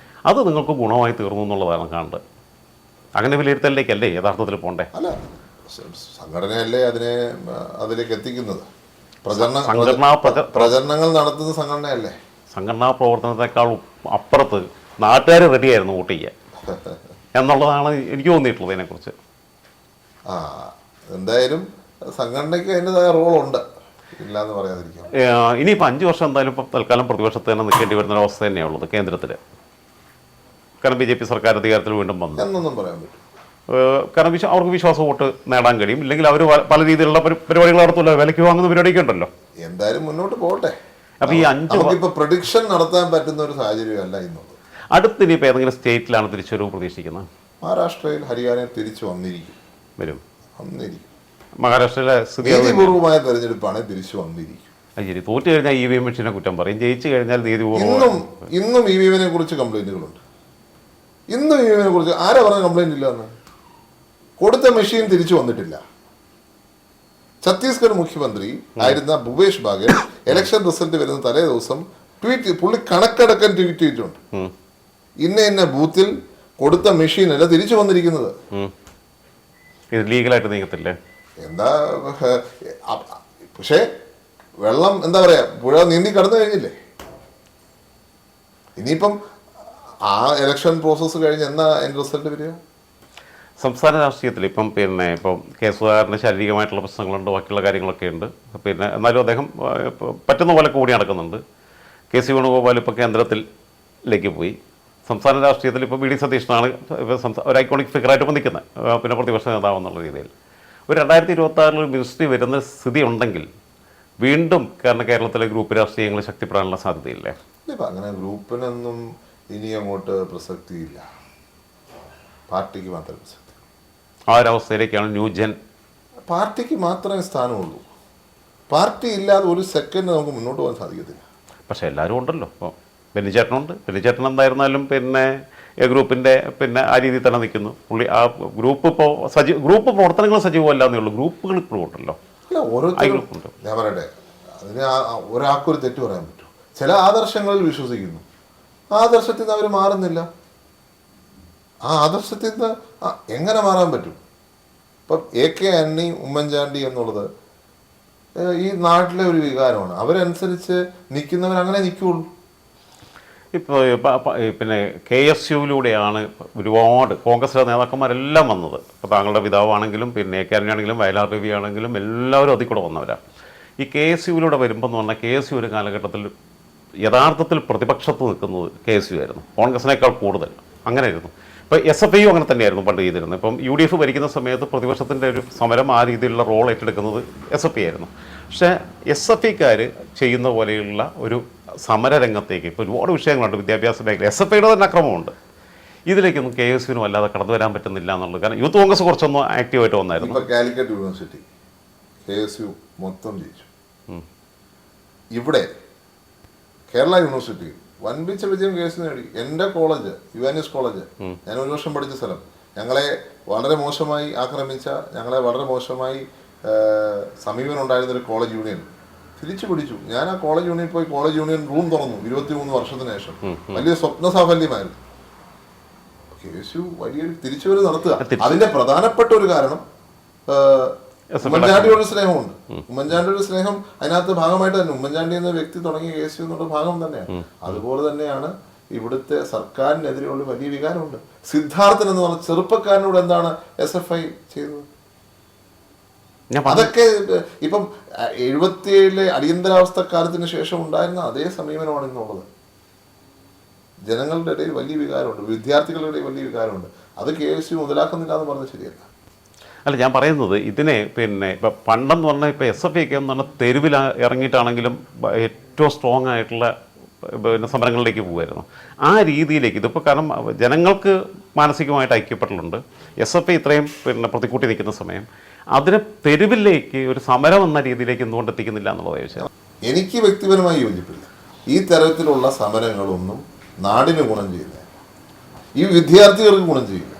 Speaker 2: അത് നിങ്ങൾക്ക് ഗുണമായി തീർന്നു എന്നുള്ളതാണ് കാണേണ്ടത്. അങ്ങനെ വിലയിരുത്തലിലേക്കല്ലേ യഥാർത്ഥത്തിൽ പോകണ്ടേ?
Speaker 1: അല്ല, സംഘടനയല്ലേ അതിലേക്ക് എത്തിക്കുന്നത്. പ്രചരണങ്ങൾ നടത്തുന്ന സംഘടനയല്ലേ.
Speaker 2: സംഘടനാ പ്രവർത്തനത്തെക്കാൾ അപ്പുറത്ത് നാട്ടുകാർ റെഡിയായിരുന്നു വോട്ട് ചെയ്യാൻ എന്നുള്ളതാണ് എനിക്ക് തോന്നിയിട്ടുള്ളത് ഇതിനെക്കുറിച്ച്.
Speaker 1: എന്തായാലും സംഘടനയ്ക്ക് അതിൻ്റെതായ റോളുണ്ട്, ഇല്ലാന്ന് പറയാതിരിക്കാം.
Speaker 2: ഇനിയിപ്പോൾ 5 വർഷം എന്തായാലും ഇപ്പം തൽക്കാലം പ്രതിപക്ഷത്ത് തന്നെ നിൽക്കേണ്ടി വരുന്ന അവസ്ഥ തന്നെയുള്ളത് കേന്ദ്രത്തിൽ. കാരണം BJP സർക്കാർ അധികാരത്തിൽ വീണ്ടും വന്നു
Speaker 1: എന്നൊന്നും പറയാൻ പറ്റും.
Speaker 2: കാരണം അവർക്ക് വിശ്വാസ വോട്ട് നേടാൻ കഴിയും. ഇല്ലെങ്കിൽ അവർ പല രീതിയിലുള്ള പരിപാടികൾ നടത്തുമല്ലോ, വിലയ്ക്ക് വാങ്ങുന്ന പരിപാടിയൊക്കെ ഉണ്ടല്ലോ.
Speaker 1: എന്തായാലും മുന്നോട്ട് പോകട്ടെ.
Speaker 2: അപ്പോൾ ഈ 5
Speaker 1: പ്രഡിക്ഷൻ നടത്താൻ പറ്റുന്ന ഒരു സാഹചര്യമല്ല ഇന്നുള്ളത്.
Speaker 2: അടുത്തിനിപ്പോൾ ഏതെങ്കിലും സ്റ്റേറ്റിലാണ് തിരിച്ചൊരു പ്രതീക്ഷിക്കുന്നത്?
Speaker 1: മഹാരാഷ്ട്രയിൽ, ഹരിയാനയിൽ തിരിച്ചു വന്നിരിക്കും.
Speaker 2: മഹാരാഷ്ട്രയിലെ
Speaker 1: നീതിപൂർവമായ തെരഞ്ഞെടുപ്പാണ്, തിരിച്ചു വന്നിരിക്കും.
Speaker 2: ശരി, തോറ്റു കഴിഞ്ഞാൽ EVM മെഷീനെ കുറ്റം പറയും, ജയിച്ചു കഴിഞ്ഞാൽ നീതിപൂർവ്വം.
Speaker 1: ഇന്നും EVMനെ കുറിച്ച് കംപ്ലൈന്റുകളുണ്ട്. ഇന്നും EVMനെ കുറിച്ച് ആരാ പറഞ്ഞ കംപ്ലൈന്റ് ഇല്ല എന്ന്? കൊടുത്ത മെഷീൻ തിരിച്ചു വന്നിട്ടില്ല. ഛത്തീസ്ഗഡ് മുഖ്യമന്ത്രി ആയിരുന്ന ഭൂപേഷ് ബാഗേൽ ഇലക്ഷൻ റിസൾട്ട് വരുന്ന തലേ ദിവസം പുള്ളി കണക്കടക്കം ട്വീറ്റ് ചെയ്തിട്ടുണ്ട്. ഇന്ന ബൂത്തിൽ കൊടുത്ത മെഷീനല്ല തിരിച്ചു വന്നിരിക്കുന്നത്.
Speaker 2: ഇത് ലീഗലായിട്ട് നീങ്ങത്തില്ലേ?
Speaker 1: എന്താ, പക്ഷേ വെള്ളം എന്താ പറയാ, പുഴ നീന്തി കടന്നു കഴിഞ്ഞില്ലേ. ഇനിയിപ്പം ആ ഇലക്ഷൻ പ്രോസസ്സ് കഴിഞ്ഞ് എന്നാ അതിൻ്റെ റിസൾട്ട് വരിക?
Speaker 2: സംസ്ഥാന രാഷ്ട്രീയത്തിൽ ഇപ്പം കേസുകാരന് ശാരീരികമായിട്ടുള്ള പ്രശ്നങ്ങളുണ്ട്, ബാക്കിയുള്ള കാര്യങ്ങളൊക്കെ ഉണ്ട്. പിന്നെ എന്നാലും അദ്ദേഹം പറ്റുന്ന പോലെ കൂടി നടക്കുന്നുണ്ട്. KC വേണുഗോപാൽ ഇപ്പോൾ കേന്ദ്രത്തിലേക്ക് പോയി. സംസ്ഥാന രാഷ്ട്രീയത്തിൽ ഇപ്പോൾ VD സതീശനാണ് ഒരു ഐക്കോണിക് ഫിഗറായിട്ട് ഇപ്പോൾ നിൽക്കുന്നത്, പിന്നെ പ്രതിപക്ഷ നേതാവ് എന്നുള്ള രീതിയിൽ. ഒരു 2026 മിനിസ്ട്രി വരുന്ന സ്ഥിതി ഉണ്ടെങ്കിൽ വീണ്ടും കേരളത്തിലെ ഗ്രൂപ്പ് രാഷ്ട്രീയങ്ങൾ ശക്തിപ്പെടാനുള്ള സാധ്യതയില്ലേ?
Speaker 1: ഇപ്പം അങ്ങനെ ഗ്രൂപ്പിനൊന്നും ഇനി അങ്ങോട്ട് പ്രസക്തിയില്ല. പാർട്ടിക്ക് മാത്രമേ പ്രസക്തി.
Speaker 2: ആ ഒരവസ്ഥയിലേക്കാണ് ന്യൂജൻ.
Speaker 1: പാർട്ടിക്ക് മാത്രമേ സ്ഥാനമുള്ളൂ. പാർട്ടി ഇല്ലാതെ ഒരു സെക്കൻഡ് നമുക്ക് മുന്നോട്ട് പോകാൻ സാധിക്കത്തില്ല.
Speaker 2: പക്ഷേ എല്ലാവരും ഉണ്ടല്ലോ. ഇപ്പോൾ ബെന്നിച്ചേട്ടനുണ്ട്. ബെന്നിച്ചേട്ടൻ എന്തായിരുന്നാലും പിന്നെ ഗ്രൂപ്പിൻ്റെ ആ രീതിയിൽ തന്നെ നിൽക്കുന്നു. പുള്ളി ആ ഗ്രൂപ്പ് ഇപ്പോൾ ഗ്രൂപ്പ് പ്രവർത്തനങ്ങൾ സജീവമല്ല എന്നേ ഉള്ളൂ. ഗ്രൂപ്പുകൾ ഇപ്പോഴും ഉണ്ടല്ലോ.
Speaker 1: അല്ല, ഓരോരുത്തരും ഞാൻ പറയട്ടെ, അതിന് ഒരാൾക്കൊരു തെറ്റ് പറയാൻ പറ്റും. ചില ആദർശങ്ങളിൽ വിശ്വസിക്കുന്നു, ആദർശത്തിൽ നിന്ന് അവർ മാറുന്നില്ല. ആ ആദർശത്തിൽ നിന്ന് എങ്ങനെ മാറാൻ പറ്റും? ഇപ്പം AK ആന്റണി, ഉമ്മൻചാണ്ടി എന്നുള്ളത് ഈ നാട്ടിലെ ഒരു വികാരമാണ്. അവരനുസരിച്ച് നിൽക്കുന്നവരങ്ങനെ നിൽക്കുകയുള്ളൂ.
Speaker 2: ഇപ്പോൾ പിന്നെ KSUവിലൂടെയാണ് ഒരുപാട് കോൺഗ്രസിലെ നേതാക്കന്മാരെല്ലാം വന്നത്. അപ്പോൾ താങ്കളുടെ പിതാവാണെങ്കിലും പിന്നെ AK ആന്റണി ആണെങ്കിലും വയലാർ രവി ആണെങ്കിലും എല്ലാവരും അതിൽ കൂടെ വന്നവരാണ്. ഈ KSUവിലൂടെ വരുമ്പോൾ എന്ന് പറഞ്ഞാൽ KSU ഒരു കാലഘട്ടത്തിൽ യഥാർത്ഥത്തിൽ പ്രതിപക്ഷത്ത് നിൽക്കുന്നത് KSU ആയിരുന്നു, കോൺഗ്രസിനേക്കാൾ കൂടുതൽ. അങ്ങനെയായിരുന്നു. ഇപ്പോൾ SFIയും അങ്ങനെ തന്നെയായിരുന്നു പണ്ട് ചെയ്തിരുന്നത്. ഇപ്പം UDF ഭരിക്കുന്ന സമയത്ത് പ്രതിപക്ഷത്തിൻ്റെ ഒരു സമരം ആ രീതിയിലുള്ള റോൾ ഏറ്റെടുക്കുന്നത് SFI ആയിരുന്നു. പക്ഷേ SFIക്കാർ ചെയ്യുന്ന പോലെയുള്ള ഒരു സമരരംഗത്തേക്ക് ഇപ്പോൾ ഒരുപാട് വിഷയങ്ങളുണ്ട്. വിദ്യാഭ്യാസ മേഖല SFIയുടെ തന്നെ അക്രമമുണ്ട്. ഇതിലേക്കൊന്നും KSUവിനും അല്ലാതെ കടന്നു വരാൻ പറ്റുന്നില്ല എന്നുള്ളത്. കാരണം യൂത്ത് കോൺഗ്രസ് കുറച്ചൊന്നും ആക്റ്റീവായിട്ട് വന്നായിരുന്നു.
Speaker 1: ഇപ്പോൾ കാലിക്കറ്റ് യൂണിവേഴ്സിറ്റി KSU മൊത്തം ജയിച്ചു. ഇവിടെ കേരള യൂണിവേഴ്സിറ്റി വൻപിച്ച വിജയം KSU നേടി. എൻ്റെ കോളേജ് UNS കോളേജ്, ഞാൻ 1 വർഷം പഠിച്ച സ്ഥലം, ഞങ്ങളെ വളരെ മോശമായി ആക്രമിച്ച, ഞങ്ങളെ വളരെ മോശമായി സമീപനം ഉണ്ടായിരുന്നൊരു കോളേജ് യൂണിയൻ തിരിച്ചു പിടിച്ചു. ഞാൻ ആ കോളേജ് യൂണിയൻ പോയി കോളേജ് യൂണിയൻ റൂം തുറന്നു 23 വർഷത്തിന് ശേഷം. വലിയ സ്വപ്ന സാഫല്യമായിരുന്നു. കേശു വലിയൊരു തിരിച്ചുവരവ് നടത്തുക. അതിന്റെ പ്രധാനപ്പെട്ട ഒരു കാരണം ഉമ്മൻചാണ്ടിയോട് സ്നേഹമുണ്ട്. ഉമ്മൻചാണ്ടിയുടെ സ്നേഹം അതിനകത്ത് ഭാഗമായിട്ട് തന്നെ ഉമ്മൻചാണ്ടി എന്ന വ്യക്തി തുടങ്ങിയ കേസ് എന്നുള്ള ഭാഗം തന്നെയാണ്. അതുപോലെ തന്നെയാണ് ഇവിടുത്തെ സർക്കാരിനെതിരെയുള്ള വലിയ വികാരമുണ്ട്. സിദ്ധാർത്ഥൻ എന്ന് പറഞ്ഞ ചെറുപ്പക്കാരനോട് എന്താണ് SFI ചെയ്തത്? അതൊക്കെ ഇപ്പം 77 അടിയന്തരാവസ്ഥ കാലത്തിന് ശേഷം ഉണ്ടായിരുന്ന അതേ സമീപനമാണ് ഇന്നുള്ളത്. ജനങ്ങളുടെ ഇടയിൽ വലിയ വികാരമുണ്ട്, വിദ്യാർത്ഥികളുടെ ഇടയിൽ വലിയ വികാരമുണ്ട്. അത് KSU മുതലാക്കുന്നില്ല എന്ന് പറഞ്ഞാൽ ശരിയല്ല.
Speaker 2: അല്ല, ഞാൻ പറയുന്നത് ഇതിനെ ഇപ്പം പണ്ടെന്ന് പറഞ്ഞാൽ ഇപ്പോൾ SFI ഒക്കെ എന്ന് പറഞ്ഞാൽ തെരുവിൽ ഇറങ്ങിയിട്ടാണെങ്കിലും ഏറ്റവും സ്ട്രോങ് ആയിട്ടുള്ള സമരങ്ങളിലേക്ക് പോകുമായിരുന്നു. ആ രീതിയിലേക്ക് ഇതിപ്പോൾ കാരണം ജനങ്ങൾക്ക് മാനസികമായിട്ട് ഐക്യപ്പെടലുണ്ട്. SFI ഇത്രയും പ്രതിക്കൂട്ടി നിൽക്കുന്ന സമയം അതിനെ തെരുവിലേക്ക് ഒരു സമരം എന്ന രീതിയിലേക്ക് എന്തുകൊണ്ട് എത്തിക്കുന്നില്ല എന്നുള്ളത് ചോദിച്ചാൽ
Speaker 1: എനിക്ക് വ്യക്തിപരമായി യോജിപ്പില്ല. ഈ തരത്തിലുള്ള സമരങ്ങളൊന്നും നാടിന് ഗുണം ചെയ്യില്ല, ഈ വിദ്യാർത്ഥികൾക്ക് ഗുണം ചെയ്യില്ല.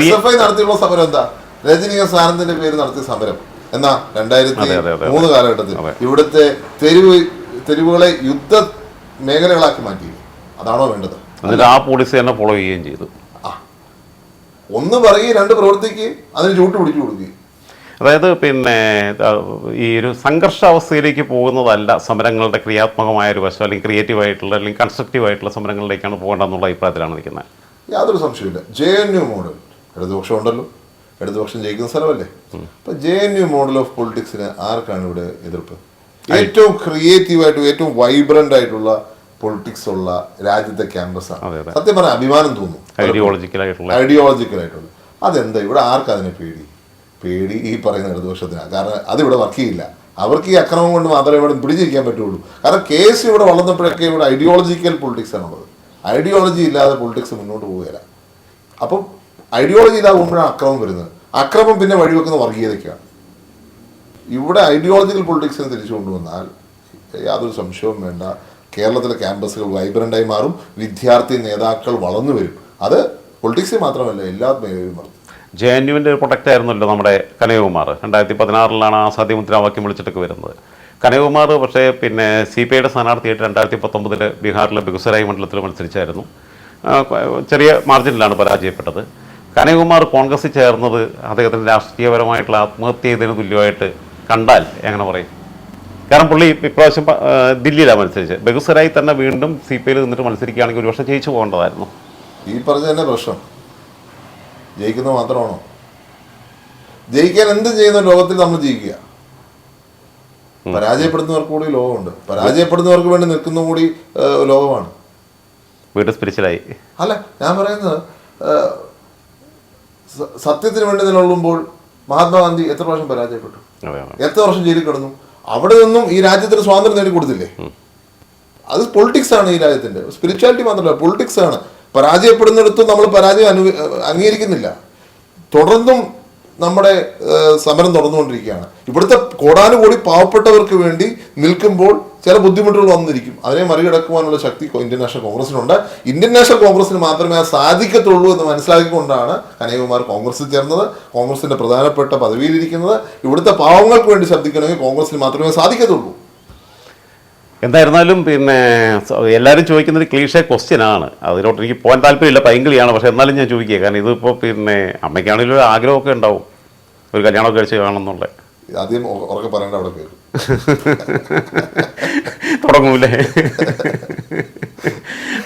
Speaker 1: SFI നടത്തിയുള്ള സമരം എന്താ? രജനീകാന്ത് സാനന്ദിന്റെ പേര് നടത്തിയ സമരം എന്നാ 2003 കാലഘട്ടത്തിൽ ഇവിടുത്തെ തെരുവുകളെ യുദ്ധ മേഖലകളാക്കി മാറ്റി. അതാണോ വേണ്ടത്?
Speaker 2: ആ പോളിസി തന്നെ ഫോളോ ചെയ്യുകയും ചെയ്തു.
Speaker 1: ഒന്ന് പറയുകയും രണ്ട് പ്രവർത്തിക്കുകയും അതിന് ചൂട്ട് പിടിച്ചു കൊടുക്കുകയും.
Speaker 2: അതായത് ഈ ഒരു സംഘർഷാവസ്ഥയിലേക്ക് പോകുന്നതല്ല സമരങ്ങളുടെ ക്രിയാത്മകമായ ഒരു വശം, അല്ലെങ്കിൽ ക്രിയേറ്റീവായിട്ടുള്ള അല്ലെങ്കിൽ കൺസ്ട്രക്റ്റീവായിട്ടുള്ള സമരങ്ങളിലേക്കാണ് പോകേണ്ടതെന്നുള്ള അഭിപ്രായത്തിലാണ് നിൽക്കുന്നത്.
Speaker 1: യാതൊരു സംശയമില്ല. JNU മോഡൽ ഇടതുപക്ഷം ഉണ്ടല്ലോ, ഇടതുപക്ഷം ജയിക്കുന്ന സ്ഥലമല്ലേ. അപ്പൊ JNU മോഡൽ ഓഫ് പൊളിറ്റിക്സിന് ആർക്കാണ് ഇവിടെ എതിർപ്പ്? ഏറ്റവും ക്രിയേറ്റീവായിട്ടും ഏറ്റവും വൈബ്രന്റ് ആയിട്ടുള്ള പൊളിറ്റിക്സ് ഉള്ള രാജ്യത്തെ ക്യാമ്പസാണ്. സത്യം പറഞ്ഞാൽ അഭിമാനം തോന്നും. ഐഡിയോളജിക്കലായിട്ടുള്ള അതെന്താ ഇവിടെ ആർക്കും അതിനെ പേടി ഈ പറയുന്ന ഇടതുപക്ഷത്തിനാണ്. കാരണം അതിവിടെ വർക്ക് ചെയ്യില്ല. അവർക്ക് ഈ അക്രമം കൊണ്ട് മാത്രമേ ഇവിടെ പിടിച്ചിരിക്കാൻ പറ്റുള്ളൂ. കാരണം കേസ് ഇവിടെ വളർന്നപ്പോഴൊക്കെ ഇവിടെ ഐഡിയോളജിക്കൽ പൊളിറ്റിക്സ് ആണുള്ളത്. ഐഡിയോളജി ഇല്ലാതെ പൊളിറ്റിക്സ് മുന്നോട്ട് പോവുകയില്ല. അപ്പം ഐഡിയോളജി ഇല്ലാതെ പോകുമ്പോഴാണ് അക്രമം വരുന്നത്. അക്രമം പിന്നെ വഴിവെക്കുന്ന വർഗീയതയ്ക്കാണ്. ഇവിടെ ഐഡിയോളജിക്കൽ പൊളിറ്റിക്സിനെ തിരിച്ചു കൊണ്ടുവന്നാൽ യാതൊരു സംശയവും വേണ്ട, കേരളത്തിലെ ക്യാമ്പസുകൾ വൈബ്രൻ്റായി മാറും, വിദ്യാർത്ഥി നേതാക്കൾ വളർന്നു വരും. അത് പൊളിറ്റിക്സിൽ മാത്രമല്ല എല്ലാ മേഖലയിലും വളർന്നു.
Speaker 2: JNUവിൻ്റെ ഒരു പ്രൊഡക്റ്റ് ആയിരുന്നല്ലോ നമ്മുടെ കനകകുമാർ. 2016 ആസാദി മുദ്രാവാക്യം വിളിച്ചിട്ടൊക്കെ വരുന്നത്. കനകകുമാർ പക്ഷേ CPIയുടെ സ്ഥാനാർത്ഥിയായിട്ട് 2019 ബീഹാറിലെ ബെഗുസരായ് മണ്ഡലത്തിൽ മത്സരിച്ചായിരുന്നു. ചെറിയ മാർജിനിലാണ് പരാജയപ്പെട്ടത്. കനകകുമാർ കോൺഗ്രസിൽ ചേർന്നത് അദ്ദേഹത്തിൻ്റെ രാഷ്ട്രീയപരമായിട്ടുള്ള ആത്മഹത്യ ചെയ്തതിന് തുല്യമായിട്ട് കണ്ടാൽ എങ്ങനെ പറയും? കാരണം പുള്ളി ഇപ്രാവശ്യം ദില്ലിയിലാണ് മത്സരിച്ചത്. ബെഗുസരായി തന്നെ വീണ്ടും CPIയിൽ നിന്നിട്ട് മത്സരിക്കുകയാണെങ്കിൽ ഒരു വർഷം ജയിച്ചു പോകേണ്ടതായിരുന്നു.
Speaker 1: ഈ പറഞ്ഞ തന്നെ പ്രശ്നം ജയിക്കുന്നത് മാത്രമാണോ? ജയിക്കാൻ എന്ത് ചെയ്യുന്ന ലോകത്തിൽ നമ്മൾ ജയിക്കുക. പരാജയപ്പെടുന്നവർക്ക് കൂടി ലോകമുണ്ട്. പരാജയപ്പെടുന്നവർക്ക് വേണ്ടി നിൽക്കുന്ന കൂടി ലോകമാണ്.
Speaker 2: വീട് സ്പിരിച്വലായി.
Speaker 1: അല്ല, ഞാൻ പറയുന്നത് സത്യത്തിന് വേണ്ടി നിലകൊള്ളുമ്പോൾ മഹാത്മാഗാന്ധി എത്ര പ്രാവശ്യം പരാജയപ്പെട്ടു, എത്ര വർഷം ജയിലിൽ കിടന്നു. അവിടെ നിന്നും ഈ രാജ്യത്തിന് സ്വാതന്ത്ര്യം നേടിക്കൊടുത്തില്ലേ? അത് പൊളിറ്റിക്സ് ആണ്. ഈ രാജ്യത്തിന്റെ സ്പിരിച്വാലിറ്റി മാത്രമല്ല, പൊളിറ്റിക്സ് ആണ്. പരാജയപ്പെടുന്നിടത്തും നമ്മൾ പരാജയം അംഗീകരിക്കുന്നില്ല. തുടർന്നും നമ്മുടെ സമരം തുടർന്നുകൊണ്ടിരിക്കുകയാണ്. ഇവിടുത്തെ കോടാനുകോടി പാവപ്പെട്ടവർക്ക് വേണ്ടി നിൽക്കുമ്പോൾ ചില ബുദ്ധിമുട്ടുകൾ വന്നിരിക്കും. അതിനെ മറികടക്കുവാനുള്ള ശക്തി ഇന്ത്യൻ നാഷണൽ കോൺഗ്രസിനുണ്ട്. ഇന്ത്യൻ നാഷണൽ കോൺഗ്രസിന് മാത്രമേ അത് സാധിക്കത്തുള്ളൂ എന്ന് മനസ്സിലാക്കിക്കൊണ്ടാണ് കനകകുമാർ കോൺഗ്രസിൽ ചേർന്നത്, കോൺഗ്രസിന്റെ പ്രധാനപ്പെട്ട പദവിയിലിരിക്കുന്നത്. ഇവിടുത്തെ പാവങ്ങൾക്ക് വേണ്ടി ശബ്ദിക്കണമെങ്കിൽ കോൺഗ്രസിന് മാത്രമേ സാധിക്കത്തുള്ളൂ.
Speaker 2: എന്തായിരുന്നാലും എല്ലാവരും ചോദിക്കുന്നത് ക്ലീഷേ ക്വസ്റ്റ്യൻ ആണ്. അതിലോട്ട് എനിക്ക് പോകാൻ താല്പര്യമില്ല, പൈങ്കിളിയാണ്. പക്ഷെ എന്നാലും ഞാൻ ചോദിക്കുക, കാരണം ഇതിപ്പോൾ അമ്മയ്ക്കാണെങ്കിലും ഒരു ആഗ്രഹമൊക്കെ ഉണ്ടാവും ഒരു കല്യാണമൊക്കെ കഴിച്ച് കാണണമെന്നുള്ള.
Speaker 1: ആദ്യം ഉറക്കെ പറയേണ്ട അവിടെ കേൾക്കും
Speaker 2: തുടങ്ങൂലേ?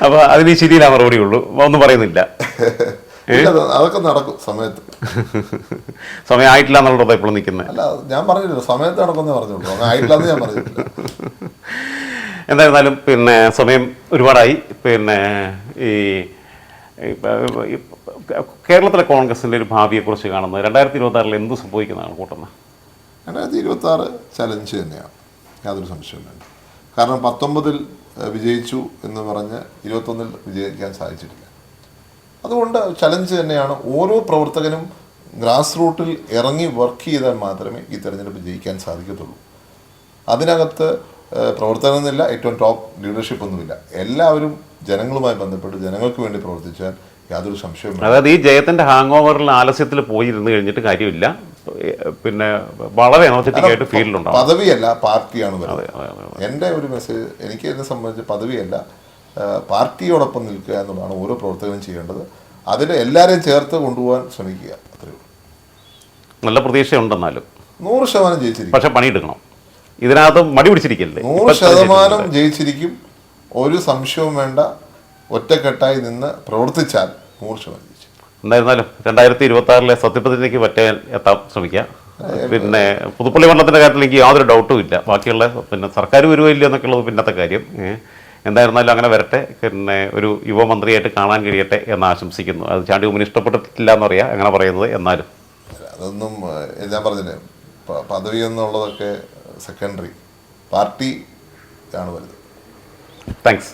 Speaker 2: അപ്പോൾ അതിന് ശരിയില്ല മറുപടി ഉള്ളൂ, ഒന്നും പറയുന്നില്ല.
Speaker 1: അതൊക്കെ നടക്കും സമയത്ത്.
Speaker 2: സമയം ആയിട്ടില്ല എന്നുള്ളത് എപ്പോഴും നിൽക്കുന്നത്.
Speaker 1: അല്ല, ഞാൻ പറഞ്ഞില്ല സമയത്ത് നടക്കുമെന്നേ പറഞ്ഞുള്ളൂ, സമയം ആയിട്ടില്ലെന്ന് ഞാൻ പറഞ്ഞിട്ടില്ല.
Speaker 2: എന്തായിരുന്നാലും സമയം ഒരുപാടായി. ഈ കേരളത്തിലെ കോൺഗ്രസിൻ്റെ ഒരു ഭാവിയെക്കുറിച്ച് കാണുന്നത് 2026 എന്ത് സംഭവിക്കുന്നതാണ് കൂട്ടുന്നത്?
Speaker 1: 2026 ചലഞ്ച് തന്നെയാണ്, യാതൊരു സംശയവും വേണ്ട. കാരണം 19 വിജയിച്ചു എന്ന് പറഞ്ഞ് 21 വിജയിക്കാൻ സാധിച്ചിട്ടില്ല. അതുകൊണ്ട് ചലഞ്ച് തന്നെയാണ്. ഓരോ പ്രവർത്തകനും ഗ്രാസ് റൂട്ടിൽ ഇറങ്ങി വർക്ക് ചെയ്താൽ മാത്രമേ ഈ തെരഞ്ഞെടുപ്പ് ജയിക്കാൻ സാധിക്കത്തുള്ളൂ. അതിനകത്ത് പ്രവർത്തകനെന്നില്ല, ഏറ്റവും ടോപ്പ് ലീഡർഷിപ്പ് ഒന്നുമില്ല. എല്ലാവരും ജനങ്ങളുമായി ബന്ധപ്പെട്ട് ജനങ്ങൾക്ക് വേണ്ടി പ്രവർത്തിച്ചാൽ യാതൊരു സംശയവും.
Speaker 2: അതായത് ഈ ജയത്തിന്റെ ഹാങ് ഓവറിൽ ആലസ്യത്തിൽ പോയിരുന്നു കഴിഞ്ഞിട്ട് കാര്യമില്ല. പിന്നെ വളരെ എനർജറ്റിക് ആയിട്ട് ഫീൽഡിലുണ്ടാവും.
Speaker 1: പദവിയല്ല, പാർട്ടിയാണ് വരുന്നത്. എൻ്റെ ഒരു മെസ്സേജ്, എനിക്ക് എന്നെ സംബന്ധിച്ച് പദവിയല്ല, പാർട്ടിയോടൊപ്പം നിൽക്കുക എന്നുള്ളതാണ് ഓരോ പ്രവർത്തകനും ചെയ്യേണ്ടത്. അതിൽ എല്ലാവരെയും ചേർത്ത് കൊണ്ടുപോകാൻ ശ്രമിക്കുക, അത്രയേ ഉള്ളൂ.
Speaker 2: നല്ല പ്രതീക്ഷയുണ്ടെന്നാലും
Speaker 1: 100% ജയിച്ചിരിക്കും.
Speaker 2: പക്ഷെ പണിയെടുക്കണം, ഇതിനകത്ത് മടി പിടിച്ചിരിക്കല്ലേ.
Speaker 1: 100% ജയിച്ചിരിക്കും, ഒരു സംശയവും വേണ്ട. ഒറ്റക്കെട്ടായി നിന്ന് പ്രവർത്തിച്ചാൽ 100% ജയിച്ചു.
Speaker 2: എന്തായിരുന്നാലും 2026 സത്യപ്രതിജ്ഞയ്ക്ക് എത്താൻ ശ്രമിക്കുക. പിന്നെ പുതുപ്പള്ളി മണ്ഡലത്തിൻ്റെ കാര്യത്തിൽ എനിക്ക് യാതൊരു ഡൗട്ടും ഇല്ല. ബാക്കിയുള്ള പിന്നെ സർക്കാർ വരുമോ ഇല്ലയോ എന്നൊക്കെ ഉള്ളത് പിന്നത്തെ കാര്യം. എന്തായിരുന്നാലും അങ്ങനെ വരട്ടെ. പിന്നെ ഒരു യുവമന്ത്രിയായിട്ട് കാണാൻ കഴിയട്ടെ എന്ന് ആശംസിക്കുന്നു. അത് ചാണ്ടി ഉമ്മന് ഇഷ്ടപ്പെട്ടിട്ടില്ല എന്നറിയാം അങ്ങനെ പറയുന്നത്. എന്നാലും
Speaker 1: അതൊന്നും ഞാൻ പറഞ്ഞില്ലേ, പദവി എന്നുള്ളതൊക്കെ സെക്കൻഡറി, പാർട്ടി ആണ് വലുത്.
Speaker 2: താങ്ക്സ്.